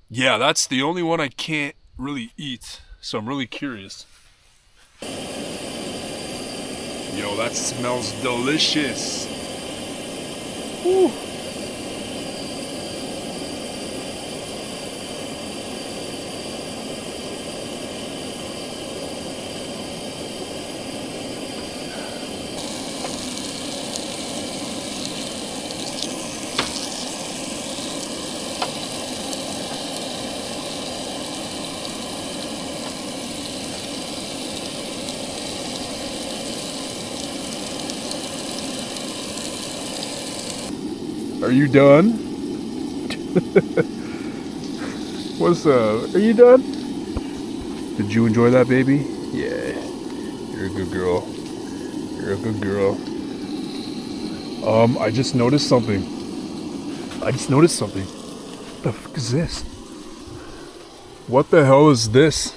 yeah, that's the only one I can't really eat, so I'm really curious. Yo, that smells delicious. Woo. Are you done? What's up? Are you done? Did you enjoy that, baby? Yeah. You're a good girl. You're a good girl. I just noticed something. What the fuck is this? What the hell is this?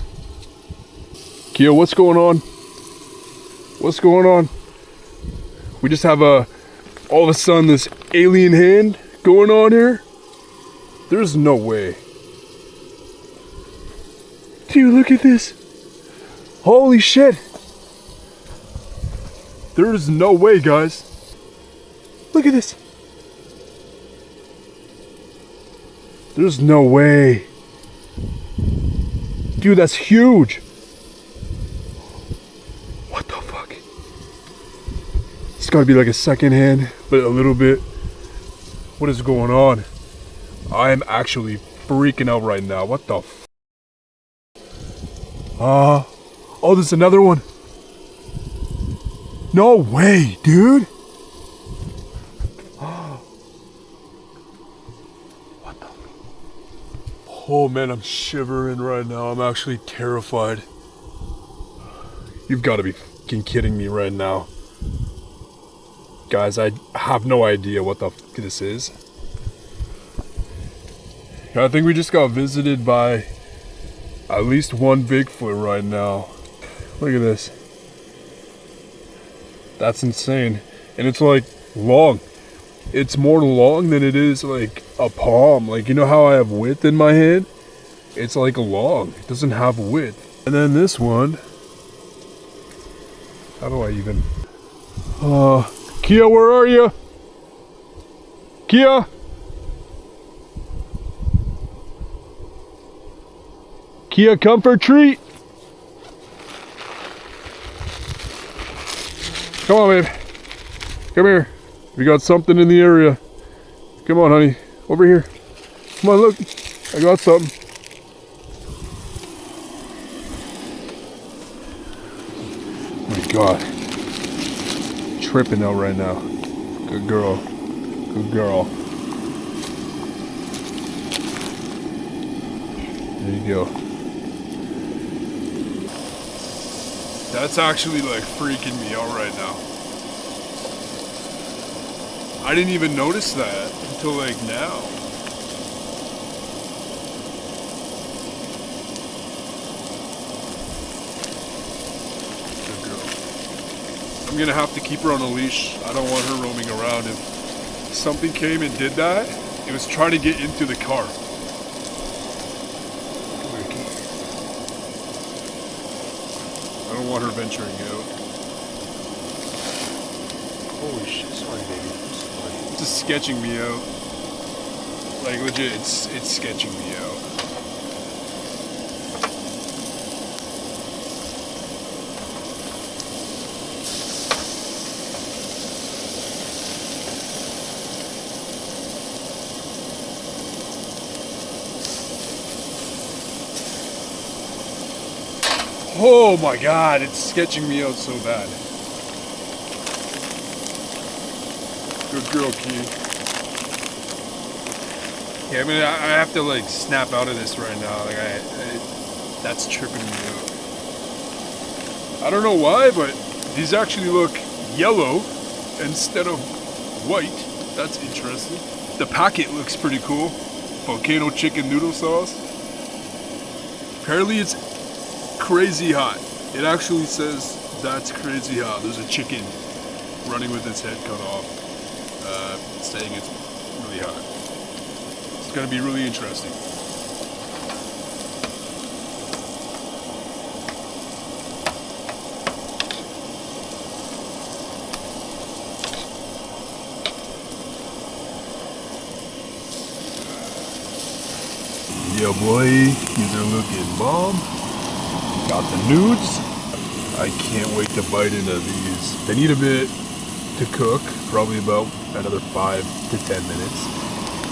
Kia, what's going on? What's going on? We just have all of a sudden this alien hand going on here? There's no way. Dude, look at this. Holy shit. There's no way, guys. Look at this. There's no way. Dude, that's huge. What the fuck? It's gotta be like a second hand, but a little bit. What is going on? I am actually freaking out right now. What the f? Oh, there's another one. No way, dude. What the? Oh man, I'm shivering right now. I'm actually terrified. You've got to be fucking kidding me right now. Guys, I have no idea what the fuck this is. I think we just got visited by at least one Bigfoot right now. Look at this. That's insane. And it's like long. It's more long than it is like a palm. Like, you know how I have width in my hand? It's like long. It doesn't have width. And then this one. How do I even? Kia, where are you? Kia? Kia, come for a treat. Come on, babe. Come here. We got something in the area. Come on, honey. Over here. Come on, look. I got something. Oh my God. Tripping out right now. Good girl. Good girl. There you go. That's actually like freaking me out right now. I didn't even notice that until like now. Good girl. I'm gonna have to keep her on a leash. I don't want her roaming around. If something came and did that, it was trying to get into the car. I don't want her venturing out. Holy shit, sorry baby. I'm sorry. It's just sketching me out. Like legit, it's sketching me out. Oh my God, it's sketching me out so bad. Good girl, Key. Yeah, I mean, I have to like snap out of this right now. Like that's tripping me out. I don't know why, but these actually look yellow instead of white. That's interesting. The packet looks pretty cool. Volcano chicken noodle sauce. Apparently it's crazy hot. It actually says that's crazy hot. There's a chicken running with its head cut off, saying it's really hot. It's gonna be really interesting. Yeah, boy, these are looking bomb. Got the nudes. I can't wait to bite into these. They need a bit to cook, probably about another 5 to 10 minutes.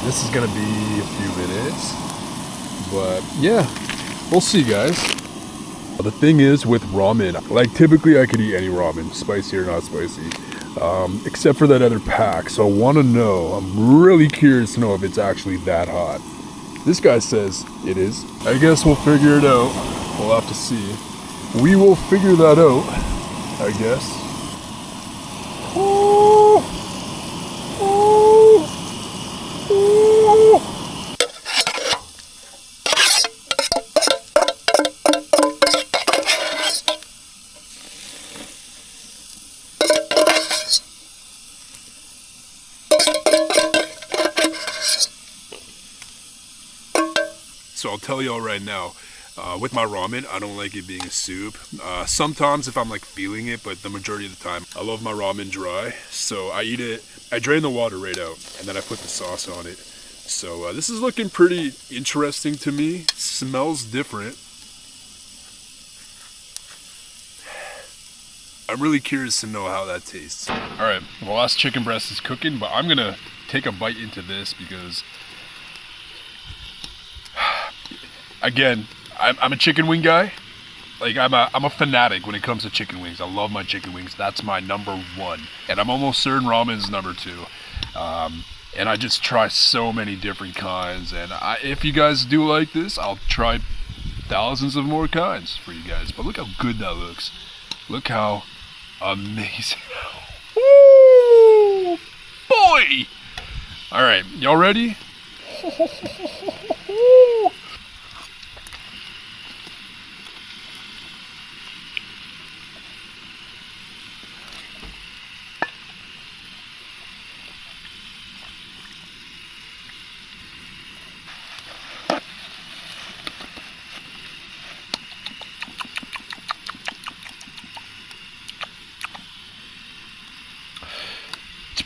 This is gonna be a few minutes, but yeah, we'll see, guys. The thing is with ramen, like typically I could eat any ramen, spicy or not spicy, except for that other pack. So I want to know, I'm really curious to know if it's actually that hot. This guy says it is. I guess we'll figure it out. We'll have to see. We will figure that out, I guess. Ooh. Ooh. Ooh. So I'll tell y'all right now, with my ramen, I don't like it being a soup. Sometimes if I'm like feeling it, but the majority of the time, I love my ramen dry. So I eat it, I drain the water right out, and then I put the sauce on it. So this is looking pretty interesting to me. Smells different. I'm really curious to know how that tastes. All right, the last chicken breast is cooking, but I'm gonna take a bite into this because, again, I'm a chicken wing guy. Like I'm a fanatic when it comes to chicken wings. I love my chicken wings. That's my number one, and I'm almost certain ramen's number two. And I just try so many different kinds. And if you guys do like this, I'll try thousands of more kinds for you guys. But look how good that looks. Look how amazing. Woo, boy! All right, y'all ready?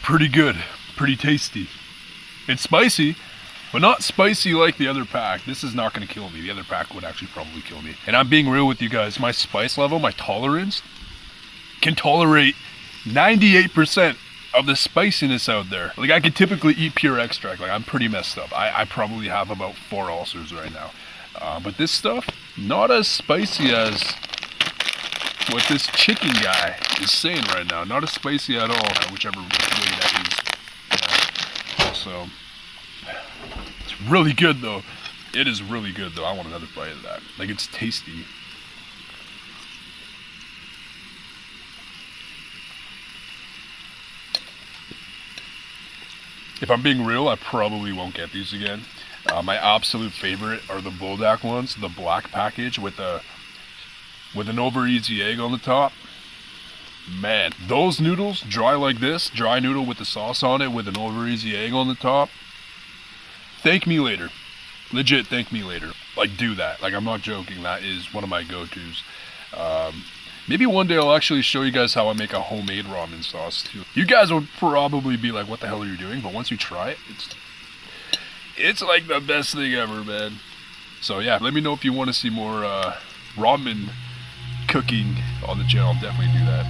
Pretty good, pretty tasty. It's spicy, but not spicy like the other pack. This is not gonna kill me. The other pack would actually probably kill me. And I'm being real with you guys, my spice level, my tolerance, can tolerate 98% of the spiciness out there. Like I could typically eat pure extract. Like I'm pretty messed up. I probably have about 4 ulcers right now. But this stuff, not as spicy as what this chicken guy is saying right now. Not as spicy at all, whichever way that is. Yeah. So, it's really good though. It is really good though. I want another bite of that. Like it's tasty. If I'm being real, I probably won't get these again. My absolute favorite are the Buldak ones, the black package with an over easy egg on the top. Man, those noodles, dry like this, dry noodle with the sauce on it with an over easy egg on the top. Thank me later. Legit, thank me later. Like, do that. Like, I'm not joking. That is one of my go-tos. Maybe one day I'll actually show you guys how I make a homemade ramen sauce too. You guys would probably be like, what the hell are you doing? But once you try it, it's like the best thing ever, man. So yeah, let me know if you want to see more ramen cooking on the channel. I'll definitely do that.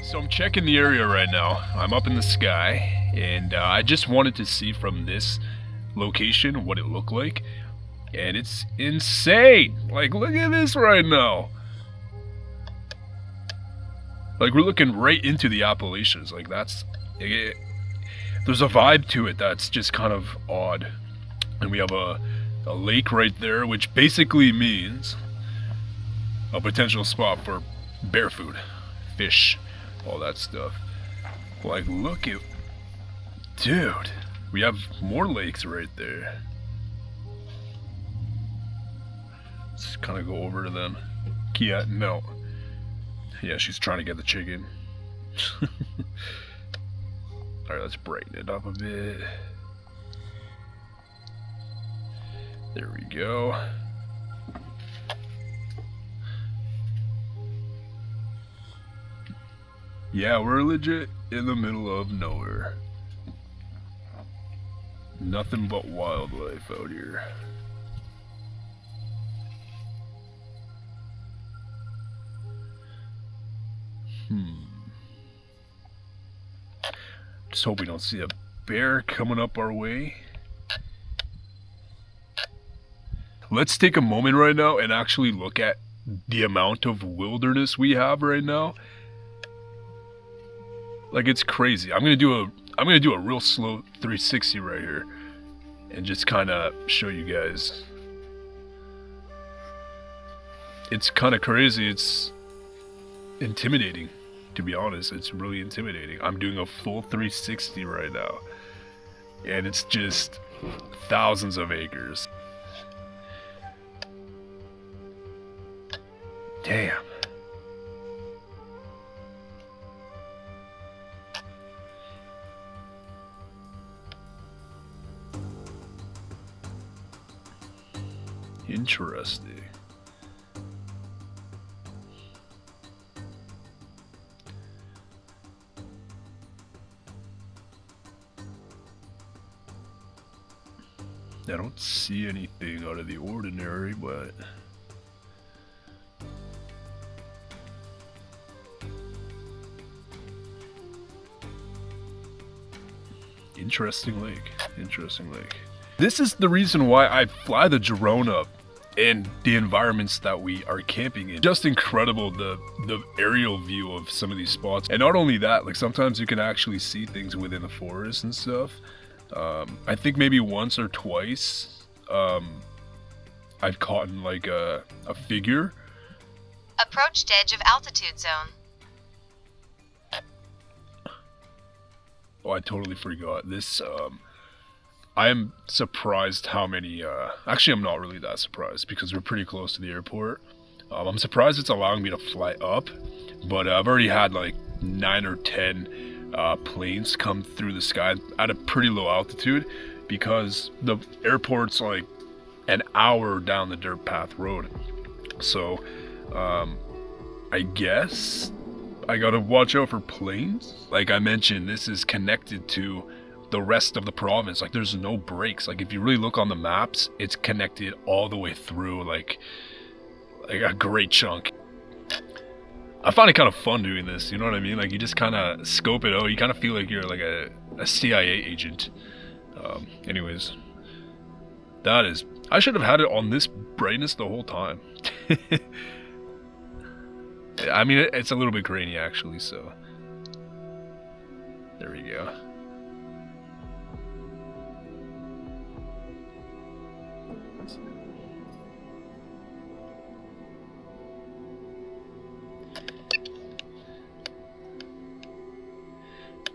So I'm checking the area right now. I'm up in the sky, and I just wanted to see from this location what it looked like, and it's insane. Like, look at this right now. Like, we're looking right into the Appalachians. Like, there's a vibe to it that's just kind of odd. And we have a lake right there, which basically means a potential spot for bear food, fish, all that stuff. Like, look at, dude, we have more lakes right there. Let's kind of go over to them. Kia, no. Yeah, she's trying to get the chicken. Alright, let's brighten it up a bit. There we go. Yeah, we're legit in the middle of nowhere. Nothing but wildlife out here. Just hope we don't see a bear coming up our way. Let's take a moment right now and actually look at the amount of wilderness we have right now. Like, it's crazy. I'm gonna do a real slow 360 right here and just kind of show you guys. It's kind of crazy. It's intimidating, to be honest. It's really intimidating. I'm doing a full 360 right now, and it's just thousands of acres. Damn. Interesting. I don't see anything out of the ordinary, but interesting lake. Interesting lake. This is the reason why I fly the drone up and the environments that we are camping in. Just incredible, the aerial view of some of these spots. And not only that, like sometimes you can actually see things within the forest and stuff. I think maybe once or twice I've caught like a figure. Approached edge of altitude zone. Oh, I totally forgot this. I am surprised how many, actually I'm not really that surprised because we're pretty close to the airport. I'm surprised it's allowing me to fly up, but I've already had like 9 or 10 planes come through the sky at a pretty low altitude because the airport's like an hour down the dirt path road. So, I guess I gotta watch out for planes. Like I mentioned, this is connected to the rest of the province. Like there's no breaks. Like if you really look on the maps, it's connected all the way through, like a great chunk. I find it kind of fun doing this, you know what I mean? Like you just kind of scope it out. You kind of feel like you're like a CIA agent. Anyways, that is, I should have had it on this brightness the whole time. I mean, it's a little bit grainy actually, so there we go.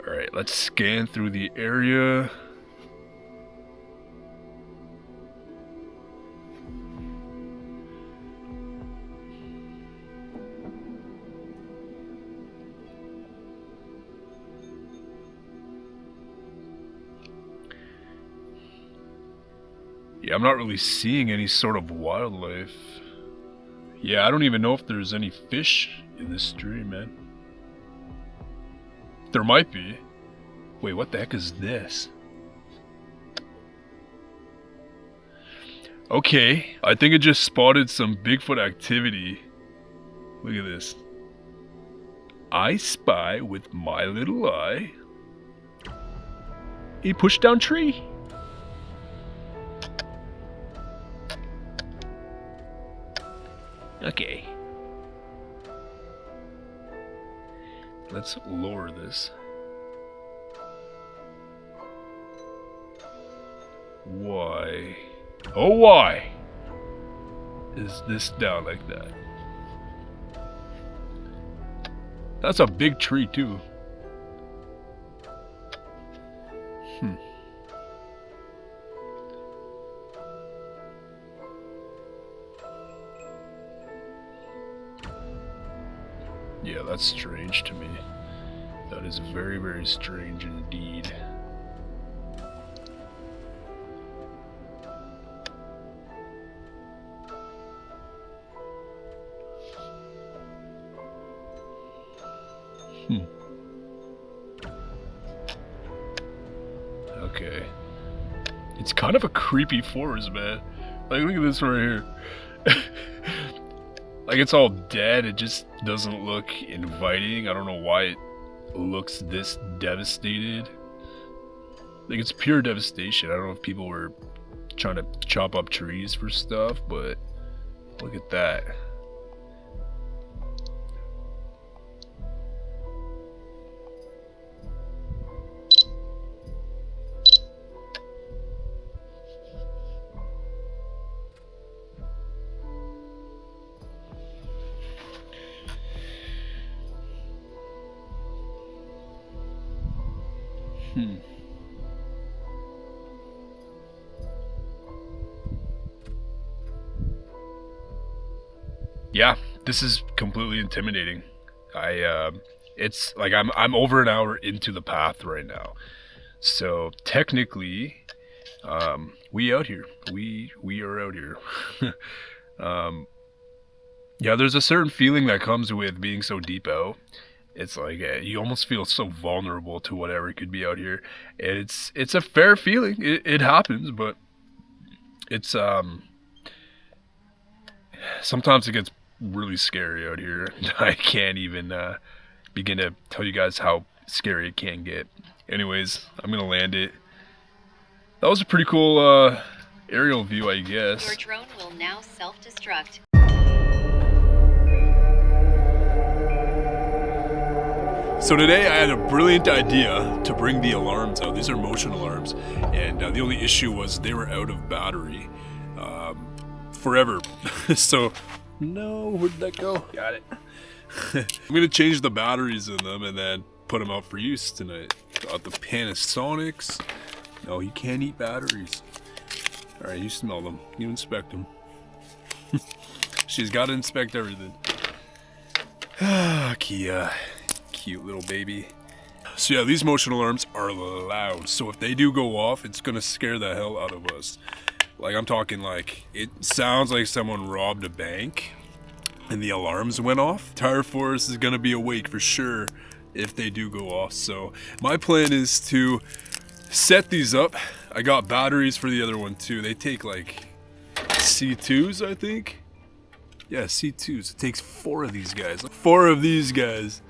Alright, let's scan through the area. Yeah, I'm not really seeing any sort of wildlife. Yeah, I don't even know if there's any fish in this stream, man. There might be. Wait, what the heck is this? Okay, I think it just spotted some Bigfoot activity. Look at this. I spy with my little eye a push-down tree. Okay. Let's lower this. Why? Oh, why is this down like that? That's a big tree too. Yeah, that's strange to me. That is very, very strange indeed. Okay. It's kind of a creepy forest, man. Like, look at this right here. Like, it's all dead. It just doesn't look inviting. I don't know why it looks this devastated. Like, it's pure devastation. I don't know if people were trying to chop up trees for stuff, but look at that. Yeah, this is completely intimidating. It's like I'm over an hour into the path right now. So technically, we out here. We are out here. Yeah, there's a certain feeling that comes with being so deep out. It's like you almost feel so vulnerable to whatever could be out here, and it's a fair feeling. It happens, but it's sometimes it gets really scary out here. I can't even begin to tell you guys how scary it can get. Anyways, I'm gonna land it. That was a pretty cool aerial view, I guess. Your drone will now self-destruct. So today I had a brilliant idea to bring the alarms out. These are motion alarms, and the only issue was they were out of battery forever. So, no, where'd that go? Got it. I'm gonna change the batteries in them and then put them out for use tonight. Got the Panasonics. No, you can't eat batteries. All right, you smell them. You inspect them. She's got to inspect everything. Kia. Cute little baby. So yeah, these motion alarms are loud. So if they do go off, it's gonna scare the hell out of us. Like, I'm talking like, it sounds like someone robbed a bank and the alarms went off. Tire Force is gonna be awake for sure if they do go off. So my plan is to set these up. I got batteries for the other one too. They take like C2s, I think. Yeah, C2s. It takes 4 of these guys. 4 of these guys.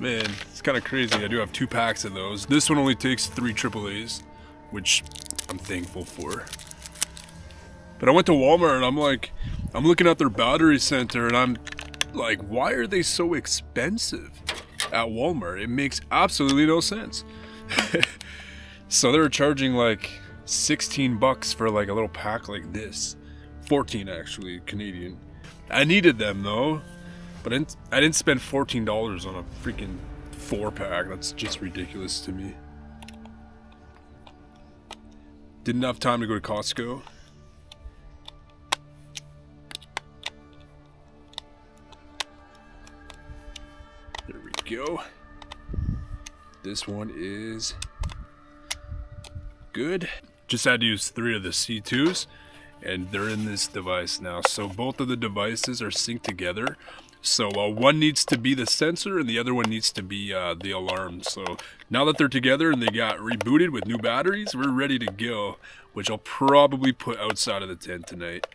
Man, it's kind of crazy. I do have 2 packs of those. This one only takes 3 AAAs, which I'm thankful for. But I went to Walmart and I'm looking at their battery center and I'm like, why are they so expensive at Walmart? It makes absolutely no sense. So they were charging like 16 bucks for like a little pack like this. 14 actually, Canadian. I needed them though. But I didn't spend $14 on a freaking 4-pack. That's just ridiculous to me. Didn't have time to go to Costco. There we go. This one is good. Just had to use 3 of the C2s, and they're in this device now. So both of the devices are synced together. So one needs to be the sensor and the other one needs to be the alarm. So now that they're together and they got rebooted with new batteries, we're ready to go, which I'll probably put outside of the tent tonight.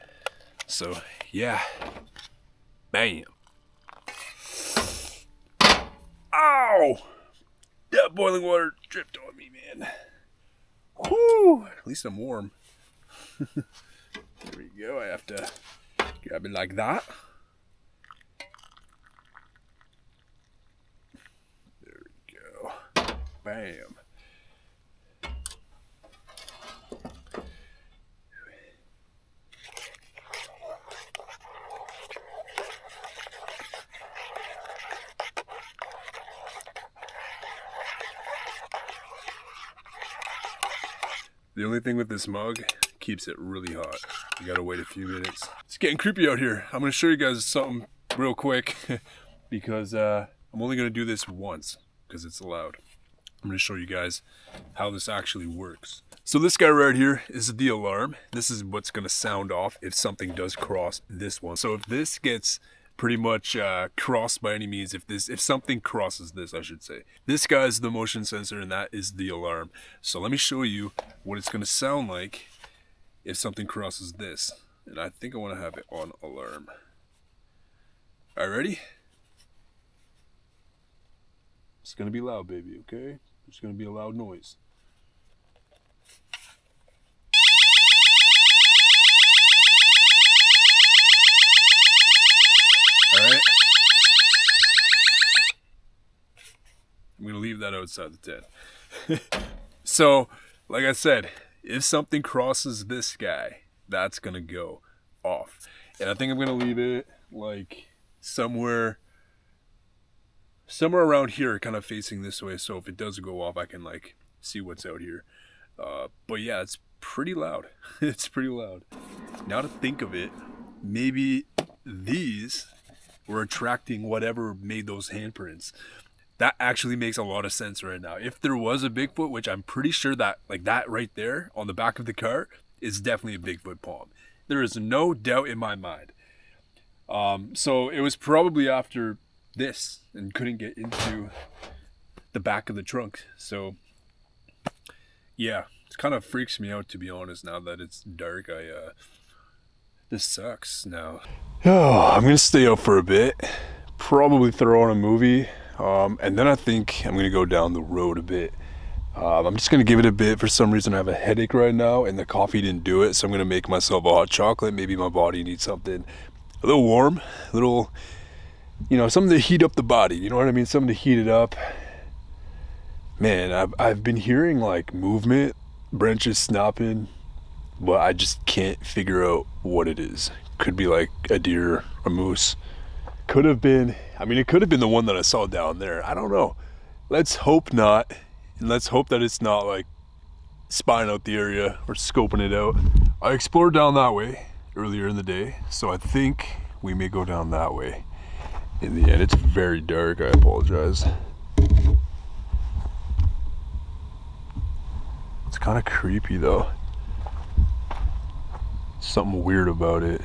So yeah, bam. Ow! That boiling water dripped on me, man. Whew! At least I'm warm. There we go. I have to grab it like that. Bam. The only thing with this mug, keeps it really hot. You gotta wait a few minutes. It's getting creepy out here. I'm gonna show you guys something real quick because I'm only gonna do this once because it's allowed. I'm going to show you guys how this actually works. So this guy right here is the alarm. This is what's going to sound off if something does cross this one. So if this gets pretty much crossed by any means, if something crosses this, I should say. This guy is the motion sensor and that is the alarm. So let me show you what it's going to sound like if something crosses this. And I think I want to have it on alarm. All right, ready? It's going to be loud, baby, okay? It's going to be a loud noise. I'm gonna leave that outside the tent. So, like I said, if something crosses this guy, that's gonna go off. And I think I'm gonna leave it like somewhere around here, kind of facing this way. So if it does go off, I can like see what's out here. But yeah, it's pretty loud. It's pretty loud. Now to think of it, maybe these were attracting whatever made those handprints. That actually makes a lot of sense right now. If there was a Bigfoot, which I'm pretty sure that like that right there on the back of the car is definitely a Bigfoot palm. There is no doubt in my mind. So it was probably after this and couldn't get into the back of the trunk. So yeah, it kind of freaks me out, to be honest, now that it's dark. This sucks now. Oh, I'm gonna stay out for a bit, probably throw on a movie, and then I think I'm gonna go down the road a bit. I'm just gonna give it a bit. For some reason I have a headache right now and the coffee didn't do it, so I'm gonna make myself a hot chocolate. Maybe my body needs something a little warm, a little, you know, something to heat up the body, you know what I mean? Something to heat it up. Man, I've been hearing like movement, branches snapping, but I just can't figure out what it is. Could be like a deer, a moose. Could have been, I mean, it could have been the one that I saw down there. I don't know. Let's hope not. And let's hope that it's not like spying out the area or scoping it out. I explored down that way earlier in the day, so I think we may go down that way. In the end, it's very dark. I apologize. It's kind of creepy though. Something weird about it.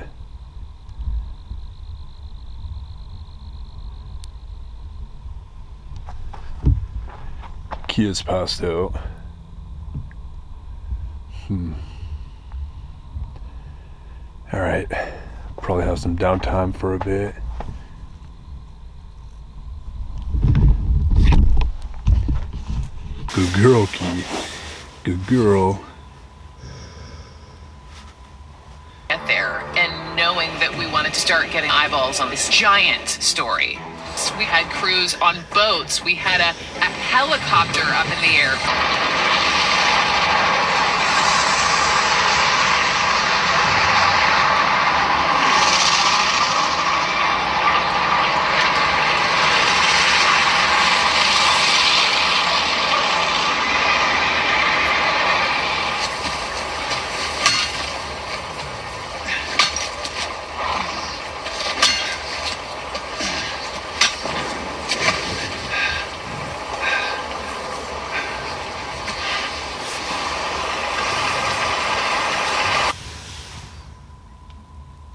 Kia's passed out. All right, probably have some downtime for a bit. Good girl, Kia. Good girl. Get there, and knowing that we wanted to start getting eyeballs on this giant story. So we had crews on boats. We had a helicopter up in the air.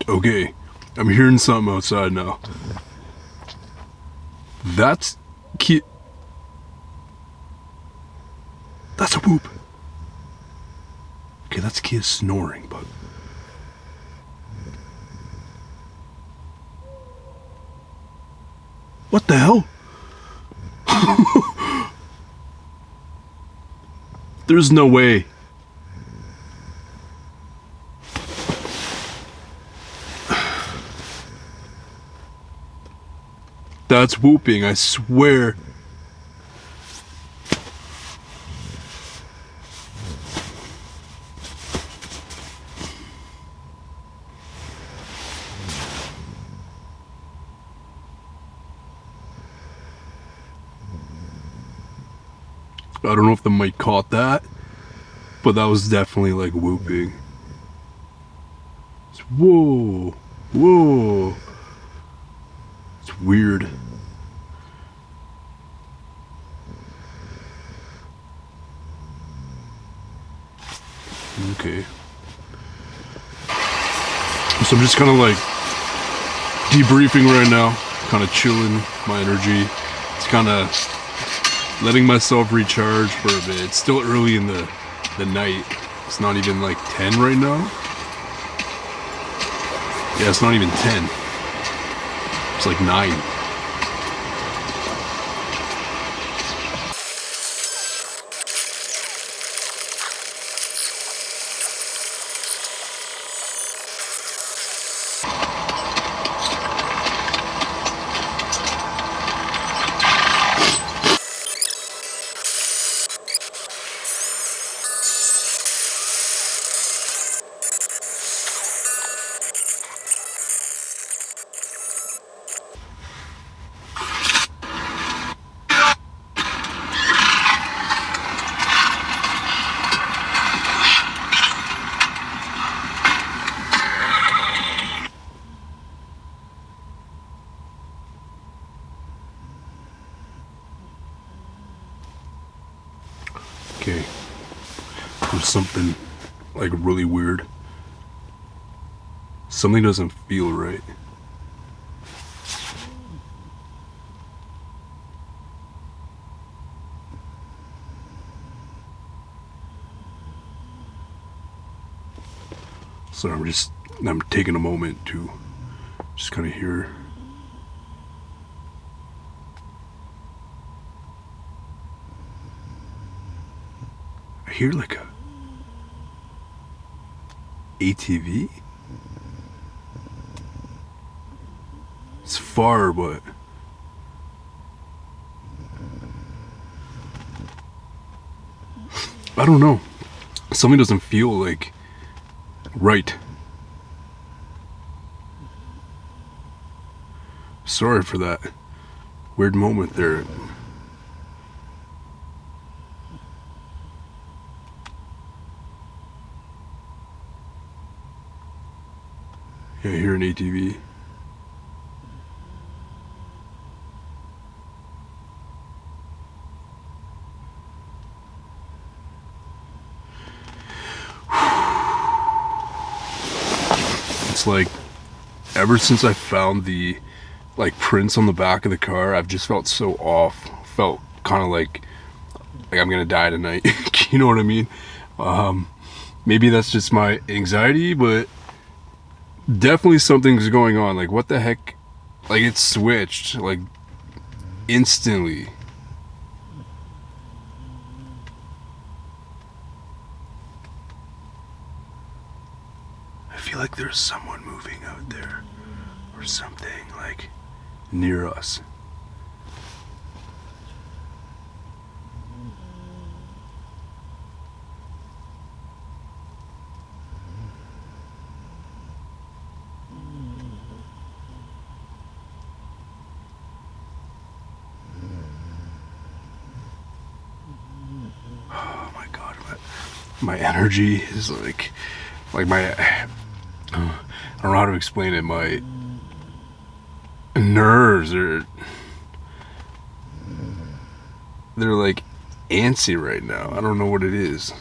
Okay, I'm hearing something outside now. That's Kia. That's a whoop. Okay, that's Kia snoring, but what the hell? There's no way. That's whooping, I swear. I don't know if the mic caught that, but that was definitely like whooping. Whoa, whoa. It's weird. Okay. So I'm just kind of like debriefing right now, kind of chilling my energy. It's kind of letting myself recharge for a bit. It's still early in the night. It's not even like 10 right now. Yeah, it's not even 10. It's like 9. Okay. There's something like really weird. Something doesn't feel right. So I'm taking a moment to just kind of hear. I hear like a ATV. It's far, but I don't know. Something doesn't feel like right. Sorry for that weird moment there. Yeah, I hear an ATV. It's like ever since I found the like prints on the back of the car, I've just felt so off. Felt kind of like I'm gonna die tonight. You know what I mean? Maybe that's just my anxiety, but definitely something's going on. Like, what the heck? Like, it switched like instantly. I feel like there's someone moving out there or something like near us. Oh my God, my energy is like my, I don't know how to explain it. My nerves they're like antsy right now. I don't know what it is.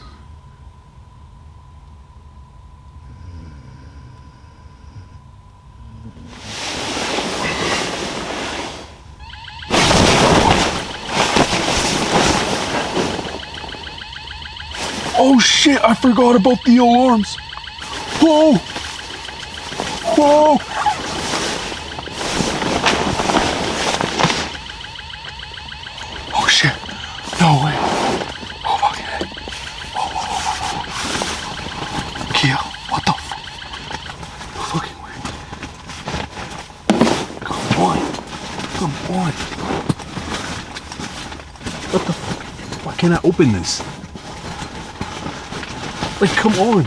Oh shit, I forgot about the alarms. Whoa! Whoa! Oh shit. No way. Oh fucking heck. Whoa, whoa, whoa, whoa. Kia, what the fuck? No fucking way. Come on. Come on. What the fuck? Why can't I open this? Like, come on.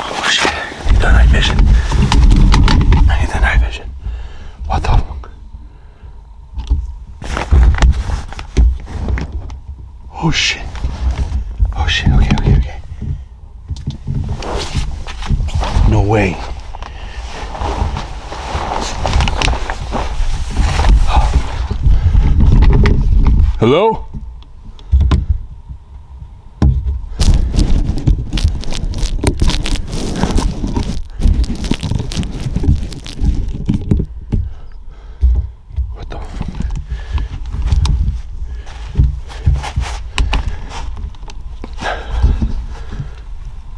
Oh shit, I need the night vision. I need the night vision. What the fuck? Oh shit. Oh shit, okay. No way. Hello? What the fuck?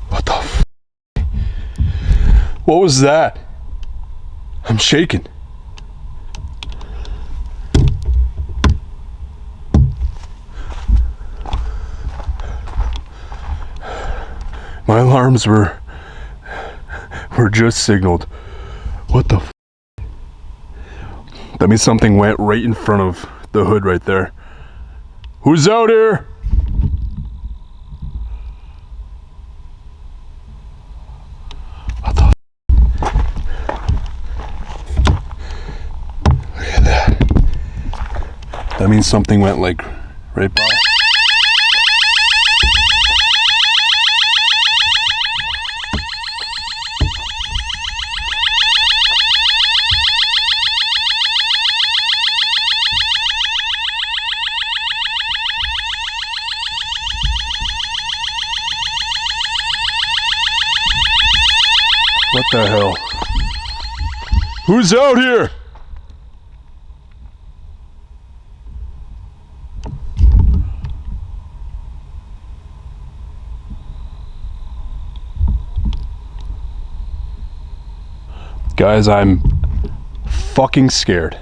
What the fuck? What was that? I'm shaking. My alarms were just signaled. What the f? That means something went right in front of the hood right there. Who's out here? What the f? Look at that. That means something went like right by. What the hell? Who's out here? Guys, I'm fucking scared.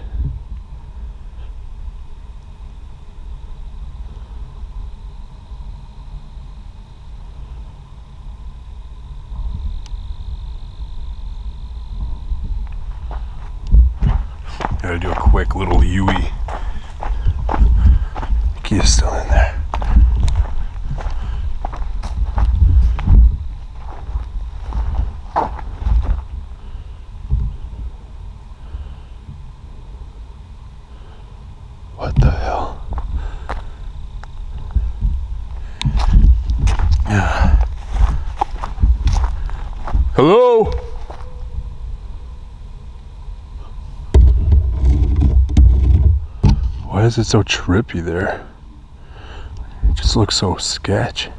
Gotta do a quick little Yui. Key is still in there. What the hell? Yeah. Hello? Why is it so trippy there? It just looks so sketch.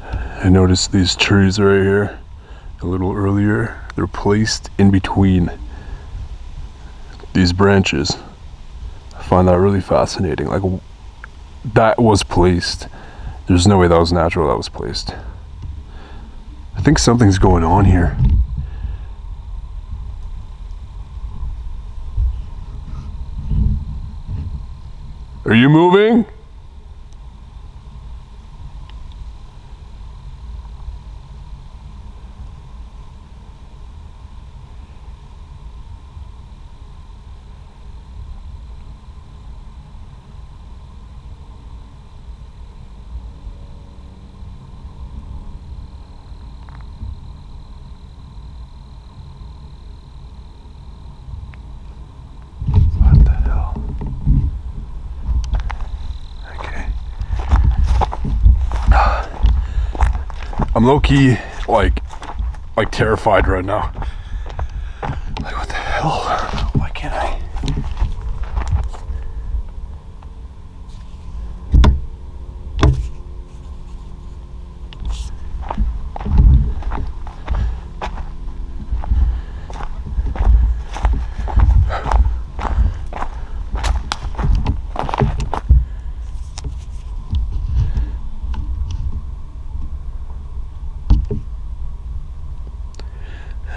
I noticed these trees right here a little earlier. They're placed in between these branches. I find that really fascinating. Like, that was placed. There's no way that was natural, that was placed. I think something's going on here. Are you moving? What the hell? Okay. I'm low-key like terrified right now. Like, what the hell? Why can't I?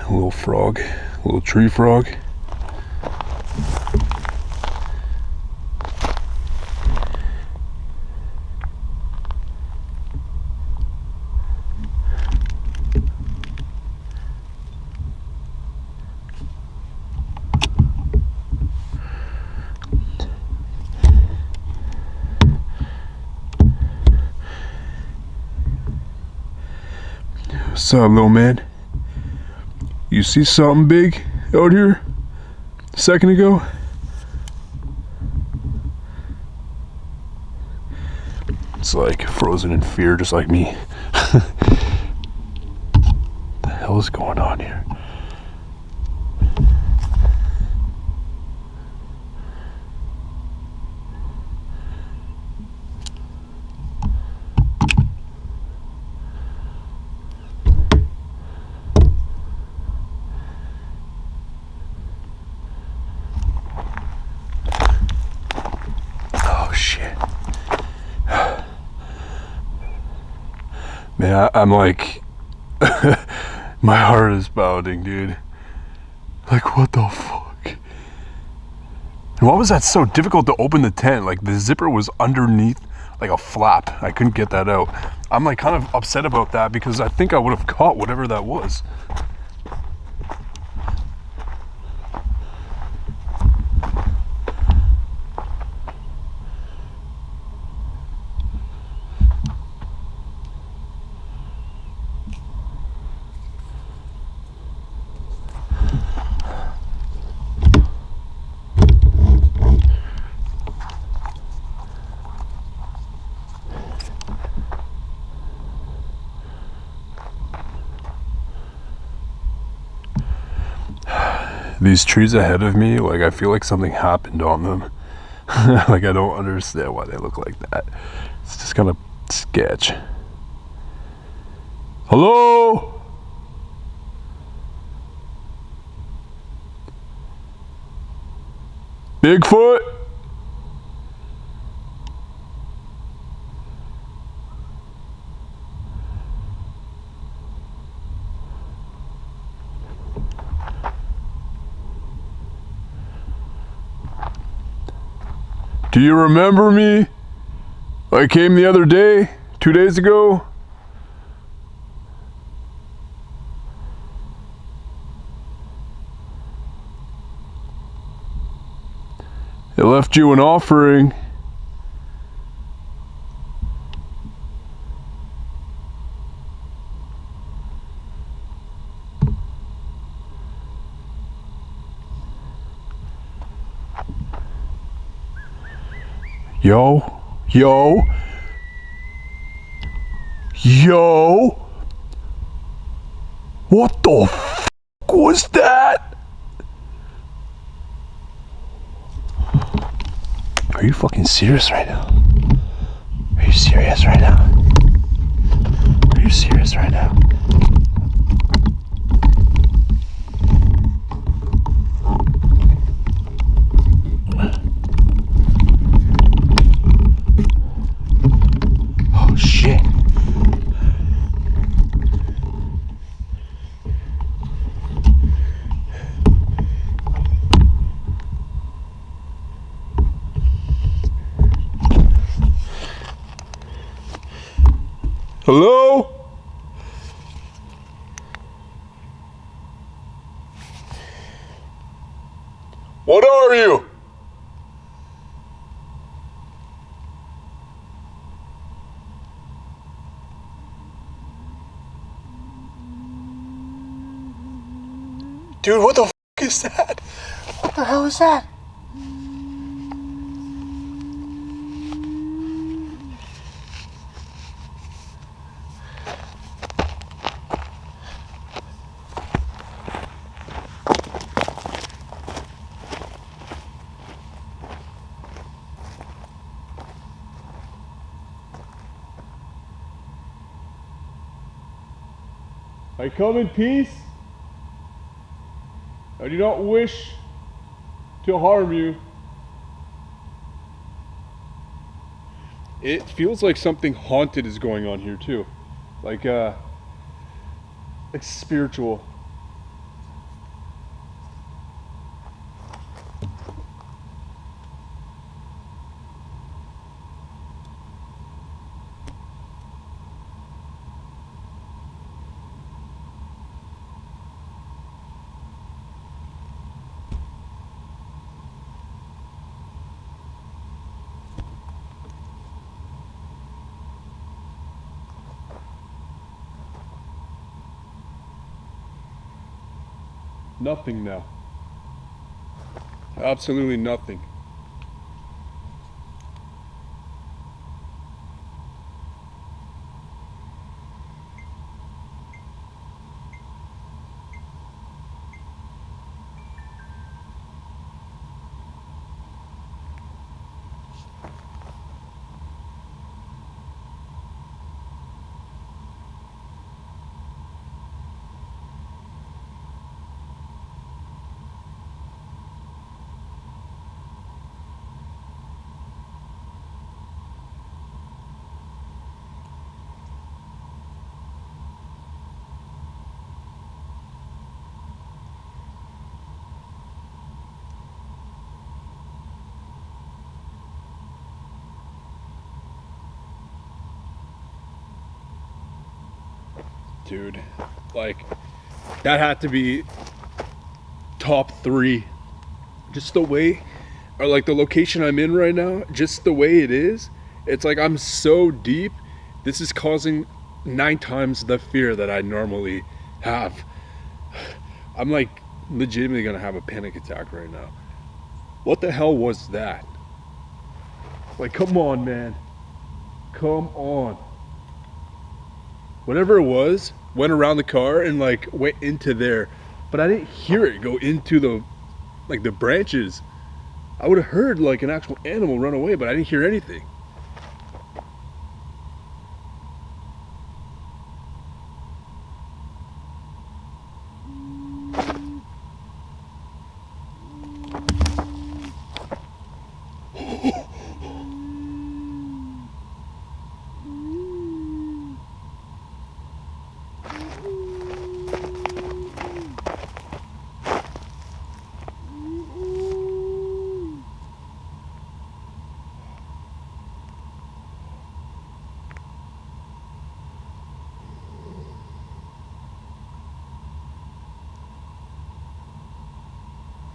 A little frog, a little tree frog. What's up, little man? You see something big out here a second ago? It's like frozen in fear, just like me. What the hell is going on here? Shit. Man, I'm like, my heart is pounding, dude. Like, what the fuck? And why was that so difficult to open the tent? Like, the zipper was underneath like a flap. I couldn't get that out. I'm like kind of upset about that because I think I would have caught whatever that was. These trees ahead of me, like, I feel like something happened on them. Like, I don't understand why they look like that. It's just kind of sketch. Hello? Bigfoot? Do you remember me? I came the other day, 2 days ago. I left you an offering. Yo, yo, yo. What the f was that? Are you fucking serious right now? Are you serious right now? Are you serious right now? Oh shit. Hello? What are you? Dude, what the f is that? What the hell is that? I come in peace. I do not wish to harm you. It feels like something haunted is going on here too. Like spiritual. Nothing now. Absolutely nothing. Dude, like, that had to be top 3. Just the way, or like the location I'm in right now, just the way it is, it's like I'm so deep. This is causing 9 times the fear that I normally have. I'm like legitimately gonna have a panic attack right now. What the hell was that? Like, come on, man. Come on. Whatever it was went around the car and like went into there, but I didn't hear it go into the branches. I would have heard like an actual animal run away, but I didn't hear anything.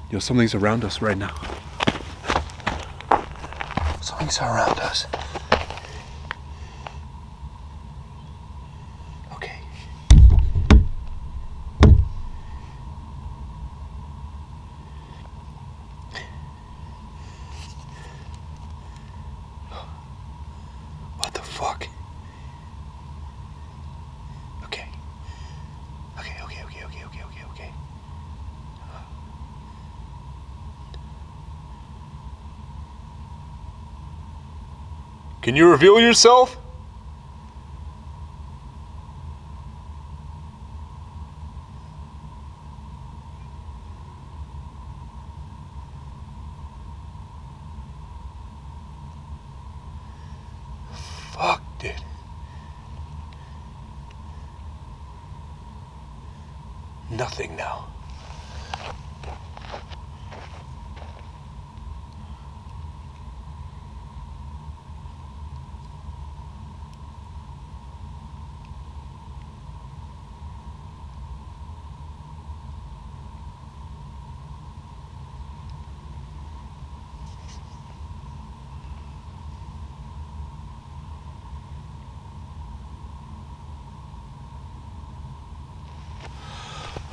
Yo, something's around us right now. Something's around us. Okay. What the fuck? Okay. Okay. Can you reveal yourself? Fuck, dude. Nothing now.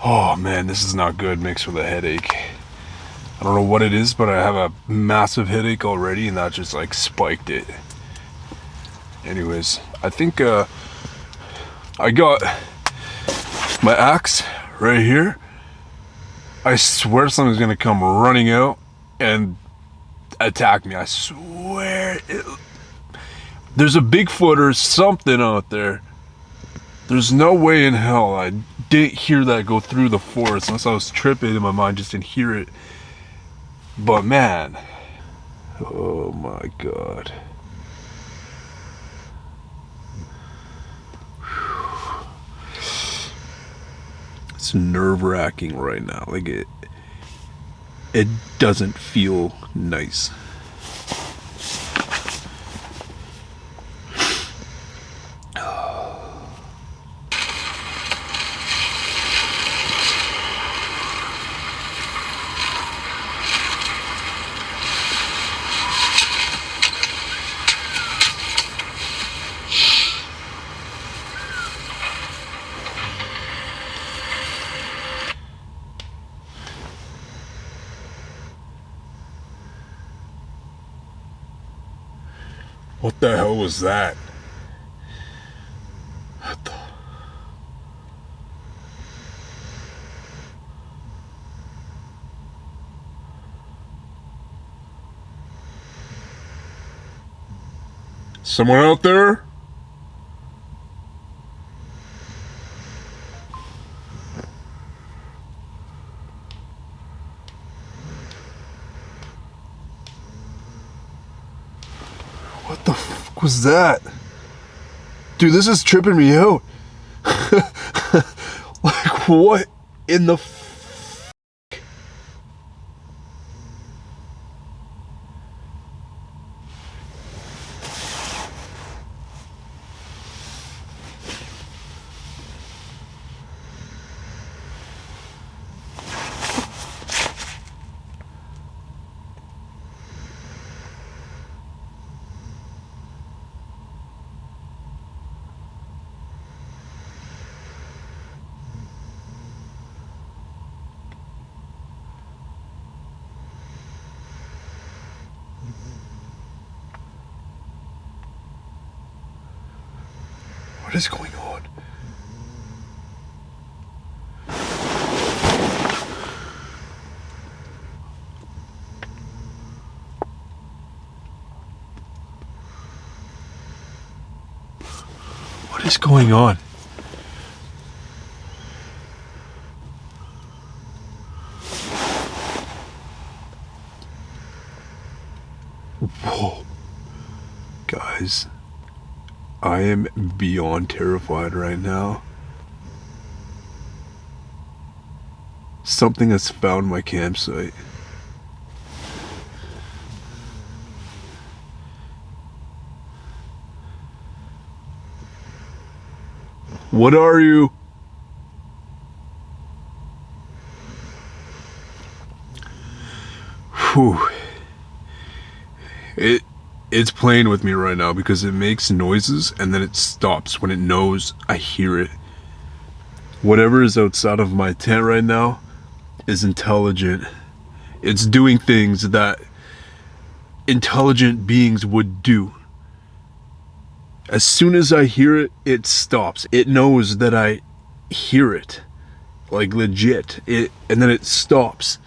Oh man, this is not good mixed with a headache. I don't know what it is, but I have a massive headache already and that just like spiked it. Anyways, I think I got my axe right here. I swear something's gonna come running out and attack me. I swear. There's a Bigfoot or something out there. There's no way in hell I didn't hear that go through the forest unless I was tripping and my mind just didn't hear it. But man, oh my god. It's nerve-wracking right now. Like it doesn't feel nice. What the hell was that? What the... Someone out there? What the fuck was that? Dude, this is tripping me out. Like, what in the What is going on? What is going on? Whoa. Guys, I am beyond terrified right now. Something has found my campsite. What are you? Whew. It's playing with me right now because it makes noises and then it stops when it knows I hear it. Whatever is outside of my tent right now is intelligent. It's doing things that intelligent beings would do. As soon as I hear it, it stops. It knows that I hear it. Like legit. And then it stops.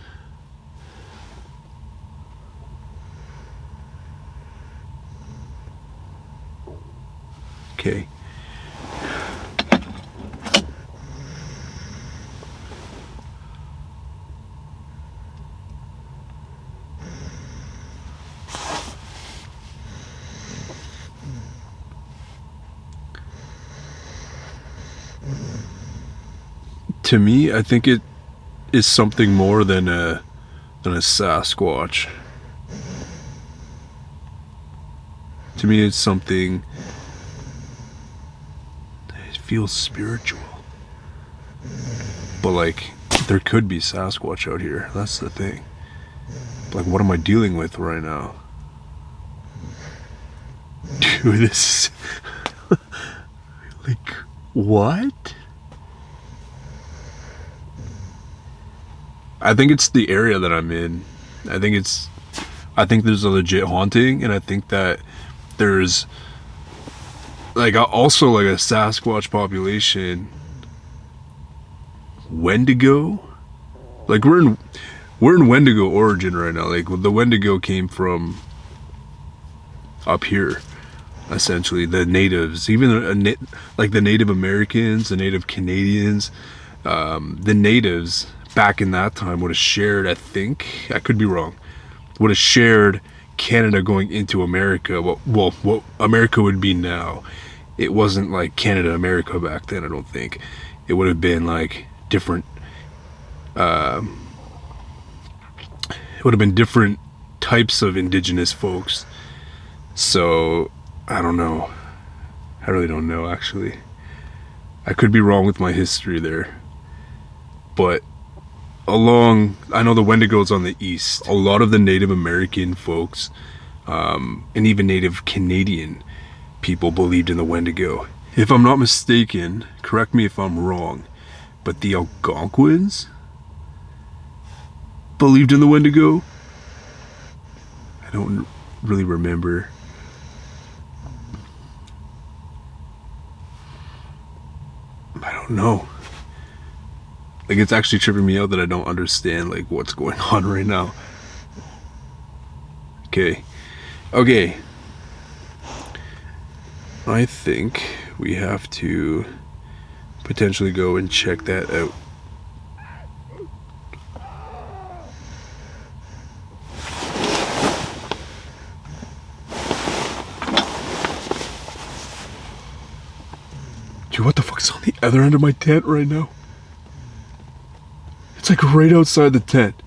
Okay. To me, I think it is something more than a Sasquatch. To me, it's something. It feels spiritual. But like, there could be Sasquatch out here. That's the thing. Like, what am I dealing with right now? Dude, this is like, what? I think it's the area that I'm in. I think there's a legit haunting, and I think that there's like also like a Sasquatch population. Wendigo? Like we're in Wendigo origin right now. Like the Wendigo came from up here, essentially. The natives, even like the Native Americans, the Native Canadians, the natives back in that time would have shared, I think, I could be wrong, would have shared Canada going into America. Well, what America would be now. It wasn't like Canada, America back then, I don't think. It would have been like different, it would have been different types of indigenous folks. So, I don't know. I really don't know, actually. I could be wrong with my history there. But I know the Wendigo's on the east. A lot of the Native American folks, and even Native Canadian people believed in the Wendigo. If I'm not mistaken, correct me if I'm wrong, but the Algonquins believed in the Wendigo? I don't really remember. I don't know. Like, it's actually tripping me out that I don't understand, like, what's going on right now. Okay. I think we have to potentially go and check that out. Dude, what the fuck's on the other end of my tent right now? It's like right outside the tent,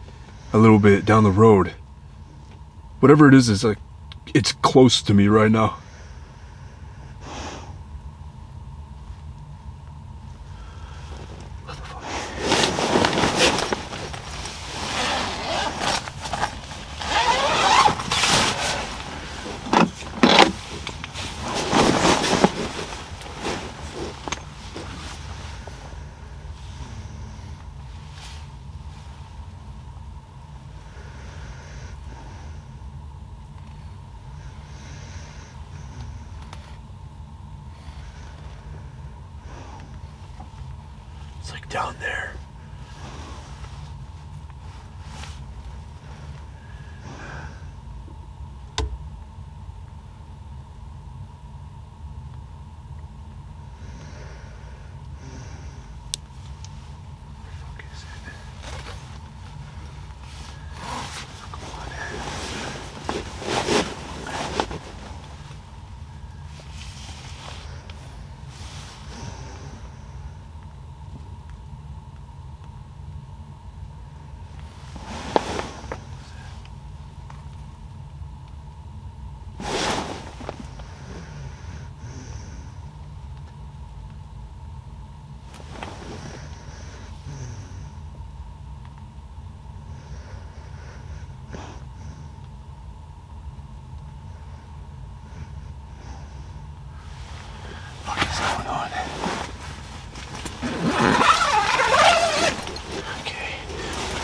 a little bit down the road. Whatever it is like, it's close to me right now. It's like down there.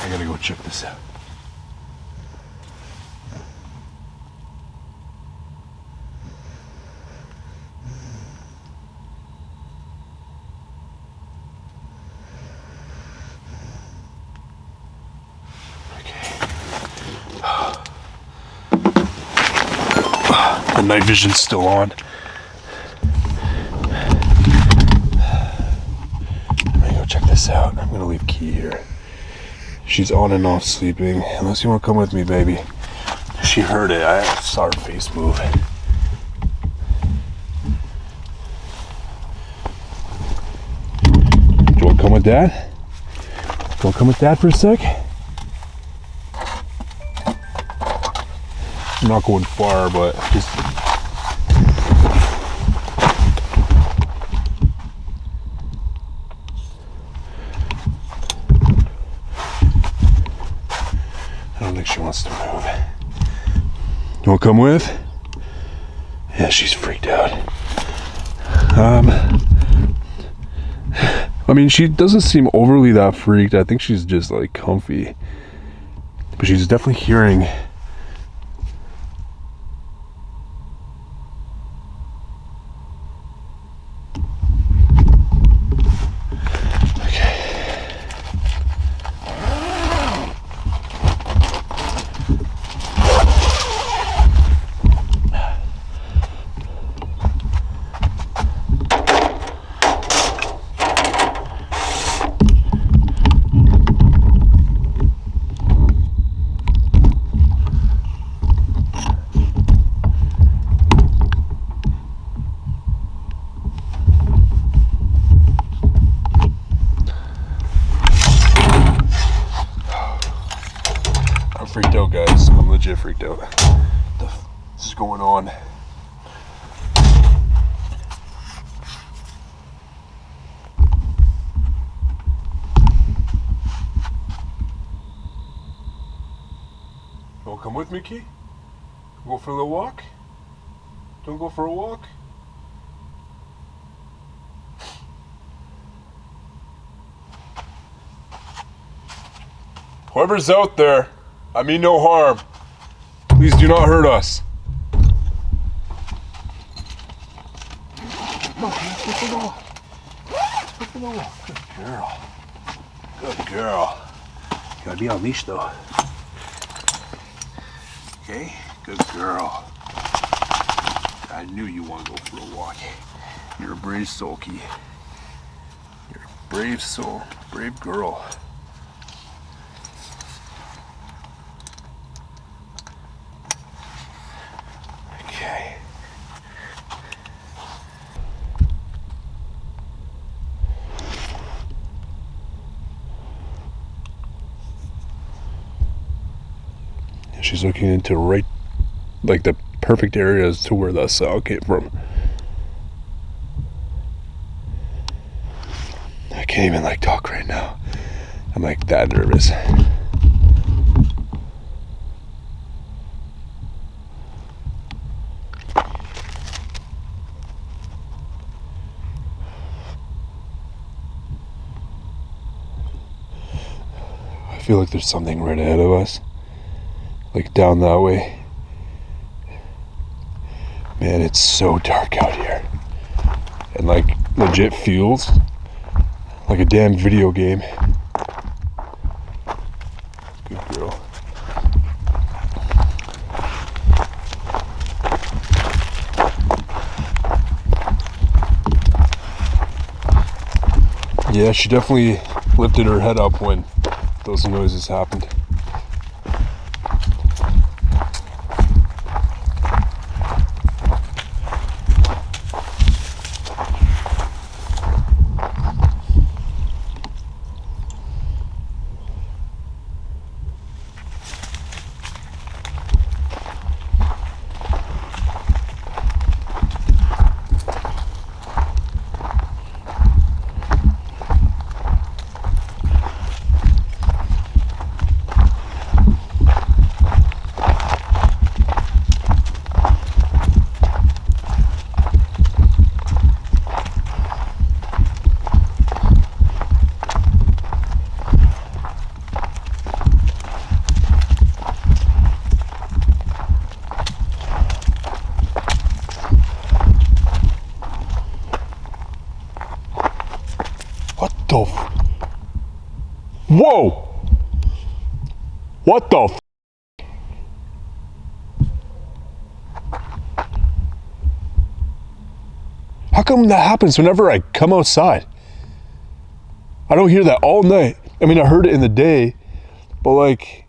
I gotta go check this out. The night vision's still on. Let me go check this out. I'm gonna leave Key here. She's on and off sleeping. Unless you want to come with me, baby. She heard it. I saw her face move. Do you want to come with Dad? Do you want to come with Dad for a sec? I'm not going far, but just... I don't think she wants to move. You want to come with? Yeah, she's freaked out. I mean, she doesn't seem overly that freaked. I think she's just like comfy. But she's definitely hearing... freaked out, guys. I'm legit freaked out. What the f is going on? You wanna come with me, Key? Go for a little walk? Don't go for a walk? Whoever's out there, I mean no harm. Please do not hurt us. Good girl. Good girl. You gotta be on leash though. Okay? Good girl. I knew you want to go for a walk. You're a brave soul, Key. You're a brave soul. Brave girl. Okay. She's looking into right, like the perfect areas to where the sound came from. I can't even like talk right now. I'm like that nervous. I feel like there's something right ahead of us. Like down that way. Man, it's so dark out here. And like legit feels like a damn video game. Good girl. Yeah, she definitely lifted her head up when those noises happened. Whoa! What the f? How come that happens whenever I come outside? I don't hear that all night. I mean, I heard it in the day, but like,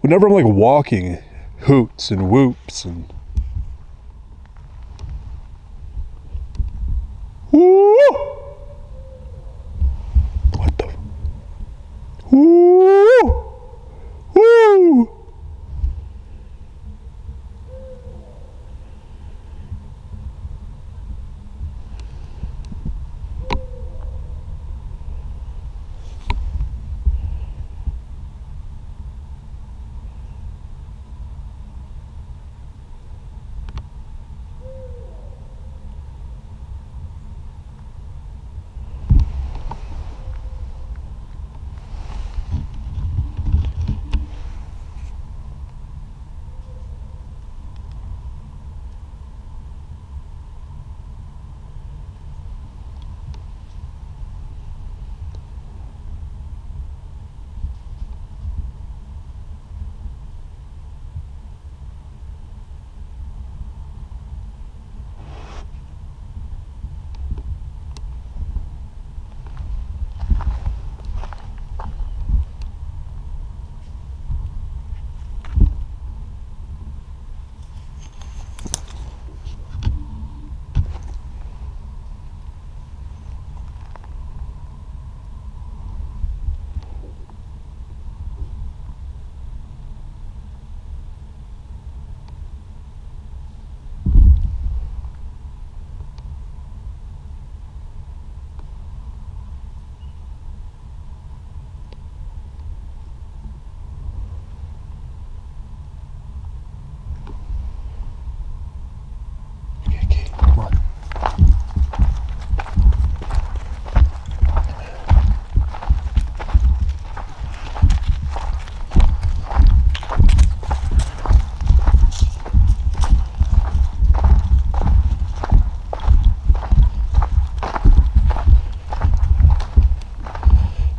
whenever I'm like walking, hoots and whoops and... Woo! What the... Woo! Woo!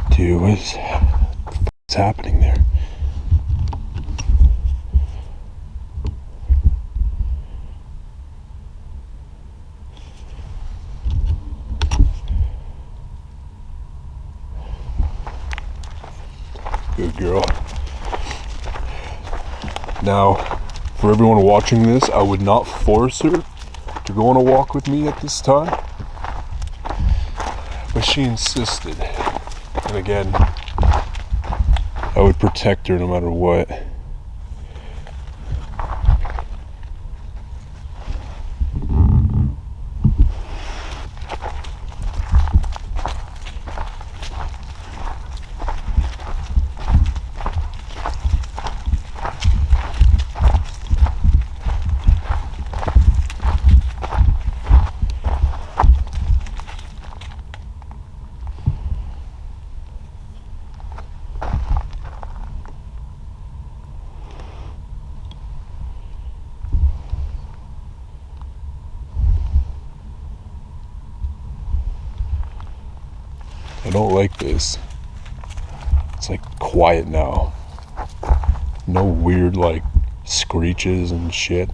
Dude, what's happening there? Good girl. Now, for everyone watching this, I would not force her to go on a walk with me at this time, but she insisted. And again, I would protect her no matter what. I don't like this. It's like quiet now. No weird like screeches and shit.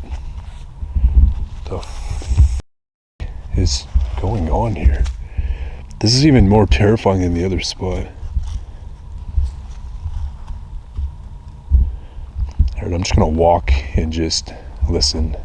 The f is going on here? This is even more terrifying than the other spot. Alright, I'm just gonna walk and just listen.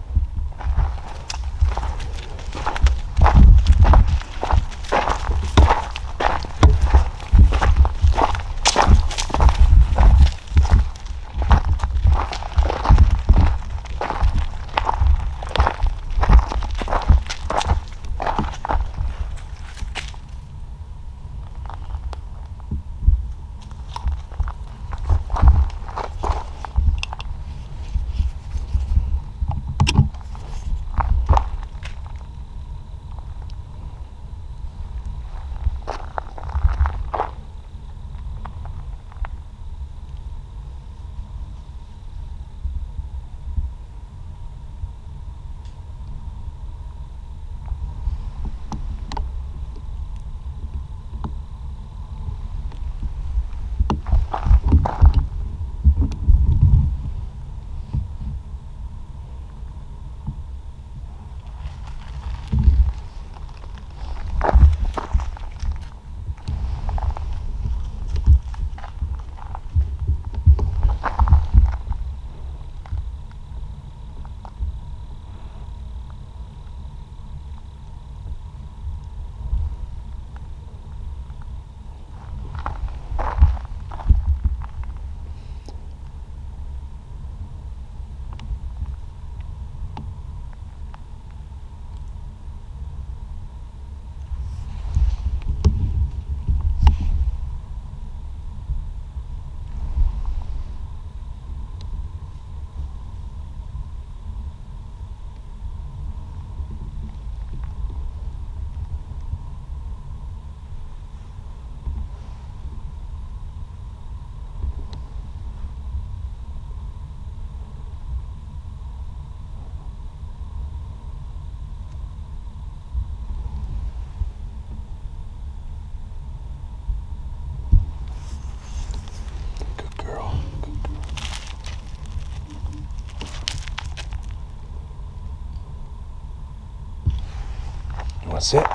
wanna sit?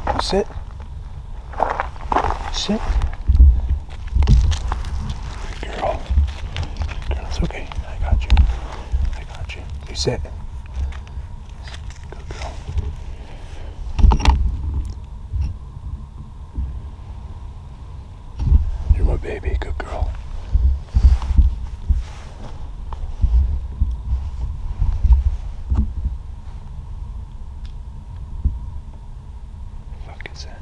You sit? Sit. Good girl. Good girl, it's okay. I got you. I got you. You sit. Good girl. You're my baby. Good girl. Fuck is that?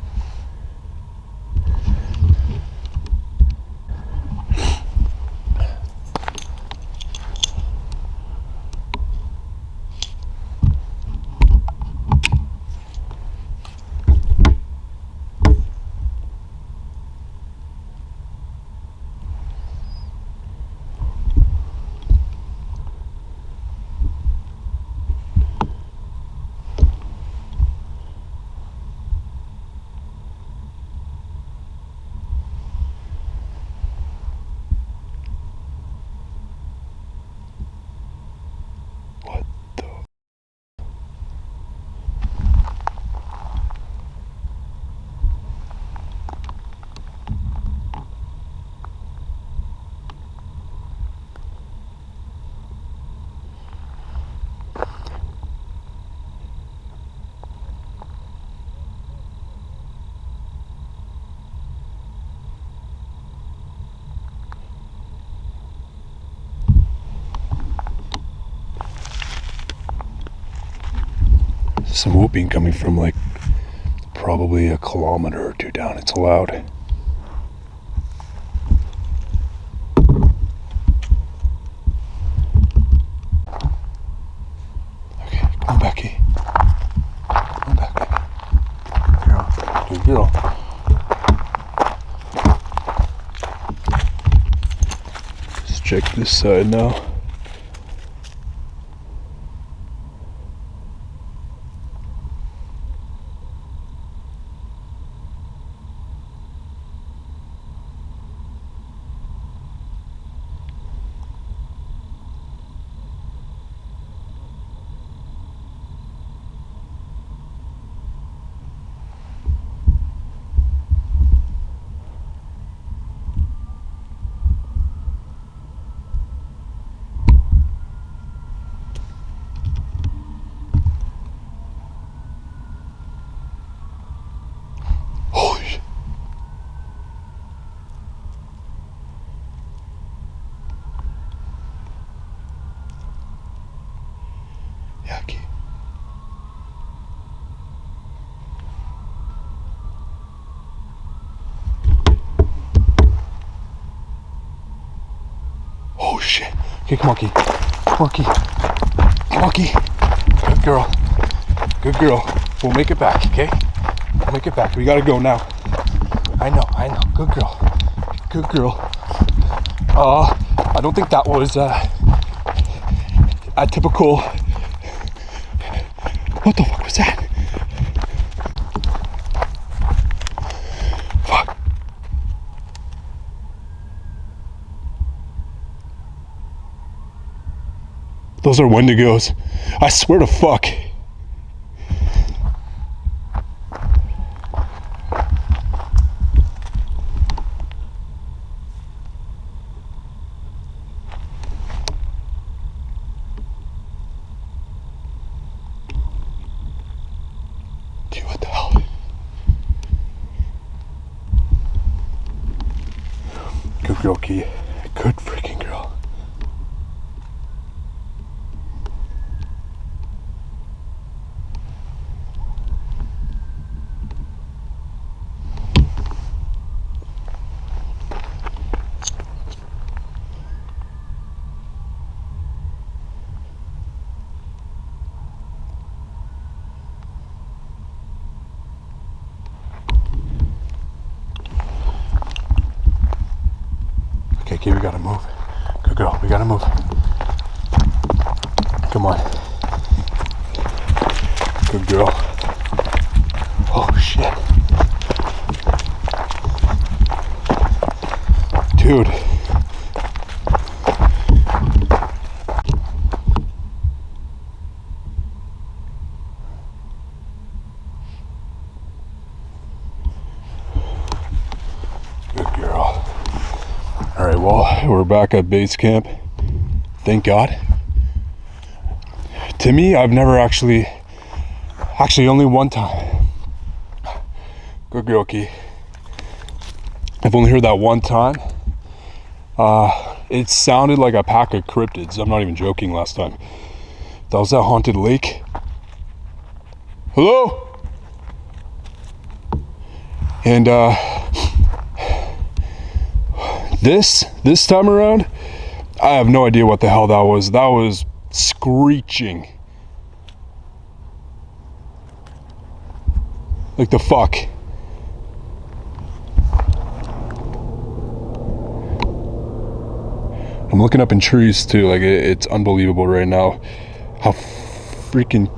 Some whooping coming from like probably a kilometer or two down. It's loud. Okay, come on back, Key. Come on back, baby. Good girl. Good girl. Let's check this side now. Yucky. Oh shit. Okay, come on, Key. Come on, Key. Come on, Key. Good girl. Good girl. We'll make it back, okay? We'll make it back. We gotta go now. I know. Good girl. Good girl. I don't think that was a typical. What the fuck was that? Fuck. Those are Wendigos. I swear to fuck. What the hell? Good girl, Key. Good freaking girl. Okay, we gotta move. Good girl, we gotta move. Come on. Good girl. Oh shit. Dude. All right, well, we're back at base camp. Thank God. To me, I've never actually only one time. Good girl, Key. I've only heard that one time. It sounded like a pack of cryptids. I'm not even joking last time. That was that haunted lake. Hello? And this time around, I have no idea what the hell that was. That was screeching. Like the fuck. I'm looking up in trees too, like it's unbelievable right now how freaking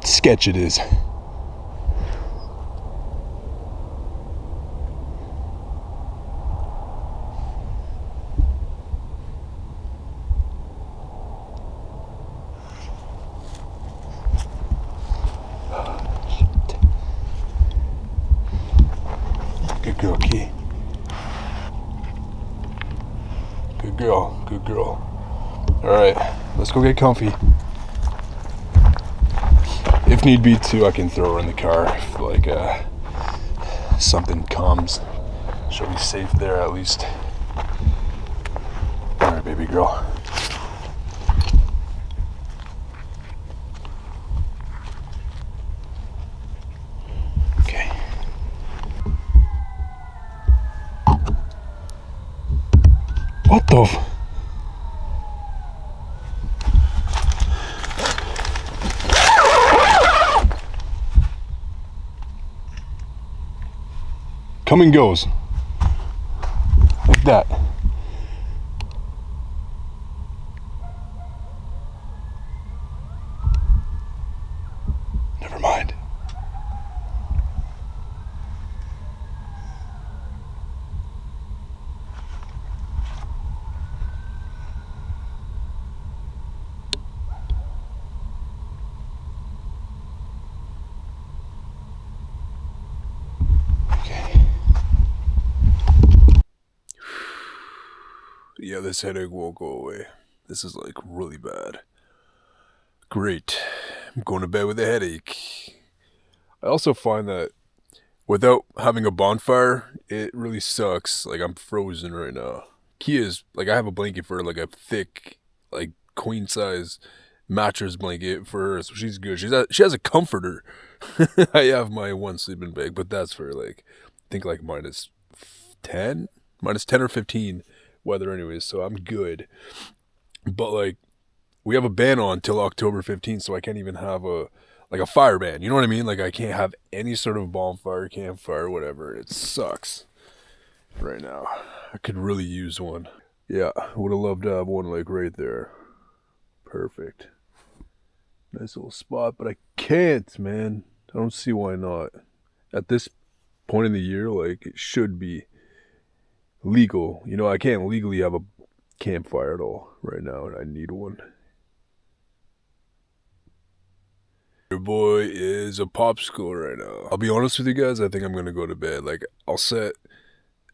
sketch it is. Good girl, Key. Good girl, good girl. Alright, let's go get comfy. If need be too, I can throw her in the car if like something comes. She'll be safe there at least. Alright, baby girl. Okay. What the come and goes. Like that. Never mind. Yeah, this headache won't go away. This is like really bad. Great. I'm going to bed with a headache. I also find that without having a bonfire, it really sucks. Like I'm frozen right now. Key is like I have a blanket for her, like a thick, like queen size mattress blanket for her, so she's good. She has a comforter. I have my one sleeping bag, but that's for like I think like -10 or 15 weather anyways, so I'm good. But like we have a ban on till October 15th, so I can't even have a fire ban, you know what I mean? Like I can't have any sort of bonfire, campfire, whatever. It sucks right now. I could really use one. Yeah, would have loved to have one like right there. Perfect. Nice little spot, but I can't, man. I don't see why not. At this point in the year, like it should be legal. You know, I can't legally have a campfire at all right now, and I need one. Your boy is a popsicle right now. I'll be honest with you guys, I think I'm gonna go to bed. Like, I'll set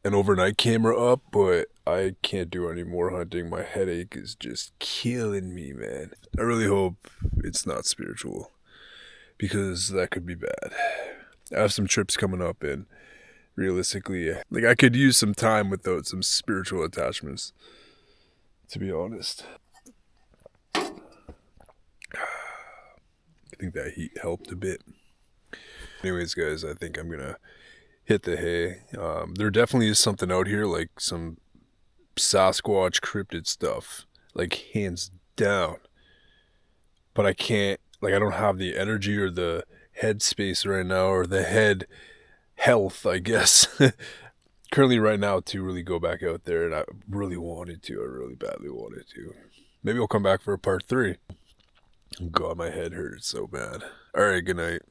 an overnight camera up, but I can't do any more hunting. My headache is just killing me, man. I really hope it's not spiritual, because that could be bad. I have some trips coming up, and realistically, like I could use some time without some spiritual attachments, to be honest. I think that heat helped a bit. Anyways, guys, I think I'm gonna hit the hay. There definitely is something out here, like some Sasquatch cryptid stuff, like hands down. But I can't, like I don't have the energy or the headspace right now, or the head health, I guess, currently right now to really go back out there, and I really wanted to. I really badly wanted to. Maybe I'll come back for a part 3. God, my head hurts so bad. Alright, good night.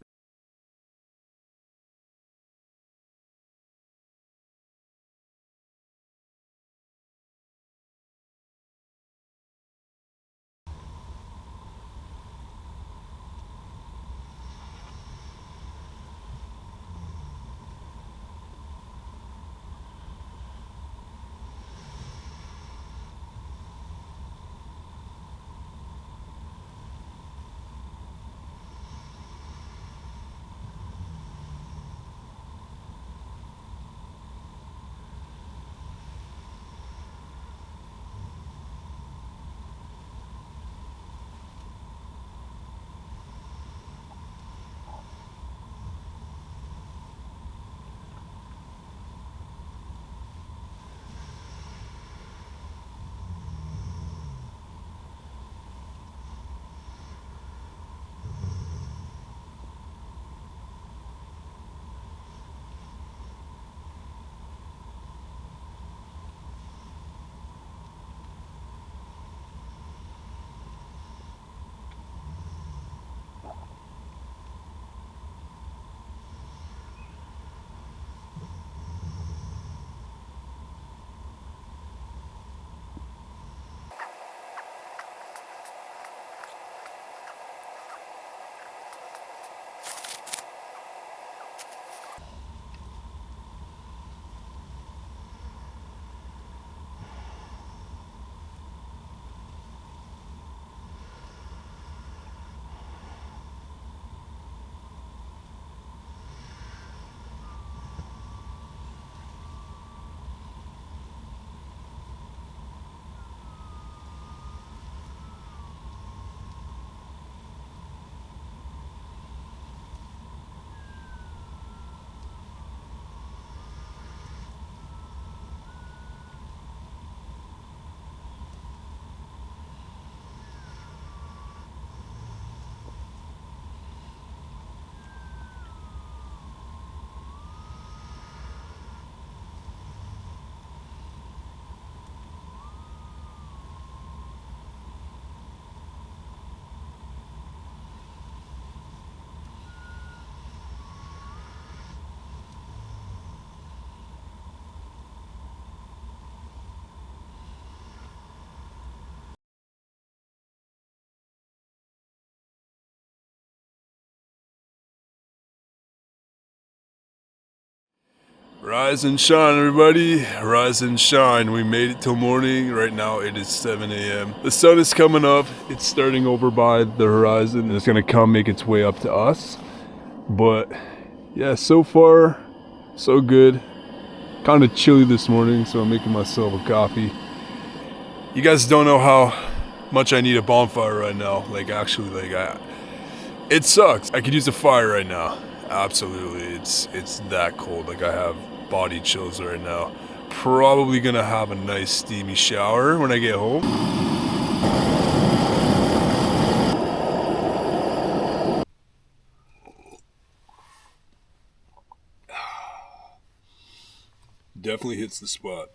Rise and shine, everybody. Rise and shine. We made it till morning. Right now it is 7 a.m. The sun is coming up. It's starting over by the horizon, and it's gonna come make its way up to us. But yeah, so far so good. Kind of chilly this morning, so I'm making myself a coffee. You guys don't know how much I need a bonfire right now. Like, actually, like, it sucks. I could use a fire right now. Absolutely, it's that cold. Like, I have body chills right now. Probably gonna have a nice steamy shower when I get home. Definitely hits the spot.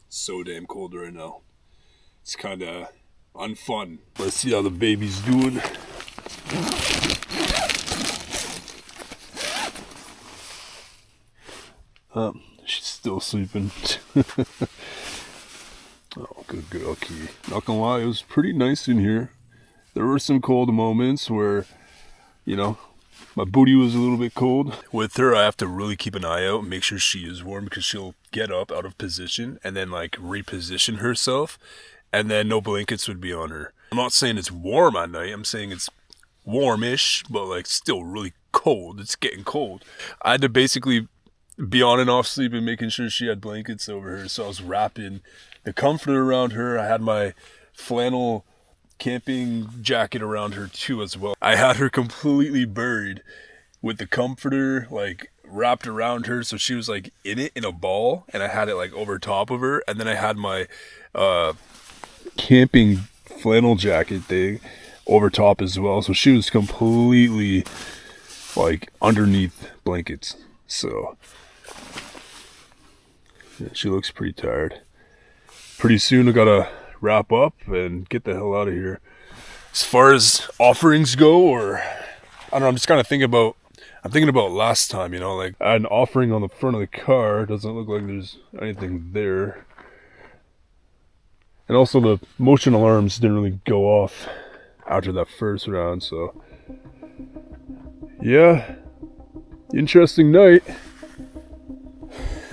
It's so damn cold right now. It's kind of unfun. Let's see how the baby's doing. She's still sleeping. Oh, good girl, Key. Not gonna lie, it was pretty nice in here. There were some cold moments where, you know, my booty was a little bit cold. With her, I have to really keep an eye out and make sure she is warm, because she'll get up out of position and then like reposition herself, and then no blankets would be on her. I'm not saying it's warm at night. I'm saying it's warmish, but like still really cold. It's getting cold. I had to basically be on and off sleeping, making sure she had blankets over her. So I was wrapping the comforter around her. I had my flannel camping jacket around her too as well. I had her completely buried with the comforter like wrapped around her, so she was like in it in a ball, and I had it like over top of her, and then I had my camping flannel jacket thing over top as well, so she was completely like underneath blankets. So yeah, she looks pretty tired. Pretty soon I gotta wrap up and get the hell out of here. As far as offerings go, or I don't know, I'm just kind of thinking about last time, you know, like I had an offering on the front of the car. Doesn't look like there's anything there. And also the motion alarms didn't really go off after that first round, so yeah, interesting night.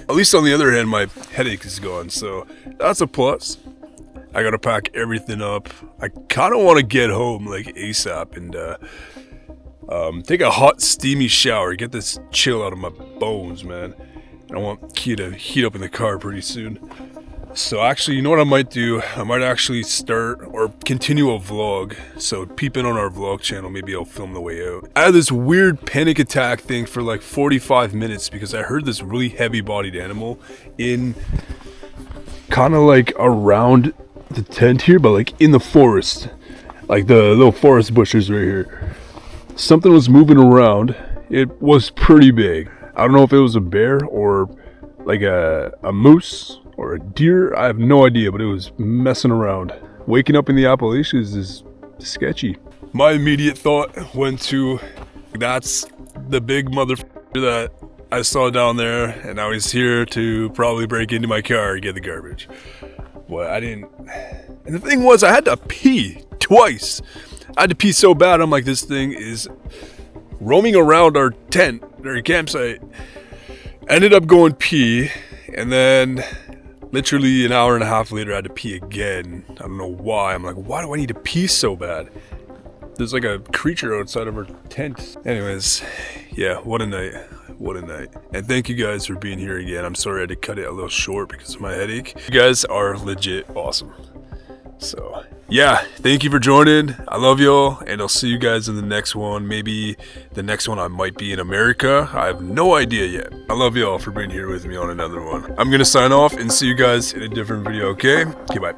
At least on the other hand, my headache is gone, so that's a plus. I gotta pack everything up. I kind of want to get home like ASAP and take a hot steamy shower, get this chill out of my bones, man. I want Kia to heat up in the car pretty soon. So actually, you know what I might do? I might actually start or continue a vlog. So peep in on our vlog channel. Maybe I'll film the way out. I had this weird panic attack thing for like 45 minutes because I heard this really heavy bodied animal in kind of like around the tent here, but like in the forest, like the little forest bushes right here. Something was moving around. It was pretty big. I don't know if it was a bear or like a moose or a deer. I have no idea, but it was messing around. Waking up in the Appalachians is sketchy. My immediate thought went to, that's the big motherfucker that I saw down there, and now he's here to probably break into my car and get the garbage. Well, I didn't. And the thing was, I had to pee twice. I had to pee so bad. I'm like, this thing is roaming around our tent, our campsite. Ended up going pee, and then literally an hour and a half later, I had to pee again. I don't know why. I'm like, why do I need to pee so bad? There's like a creature outside of our tent. Anyways, yeah, what a night. What a night. And thank you guys for being here again. I'm sorry I had to cut it a little short because of my headache. You guys are legit awesome. So yeah, thank you for joining. I love y'all, and I'll see you guys in the next one. Maybe the next one I might be in America. I have no idea yet. I love y'all for being here with me on another one. I'm gonna sign off and see you guys in a different video, okay? Okay, bye.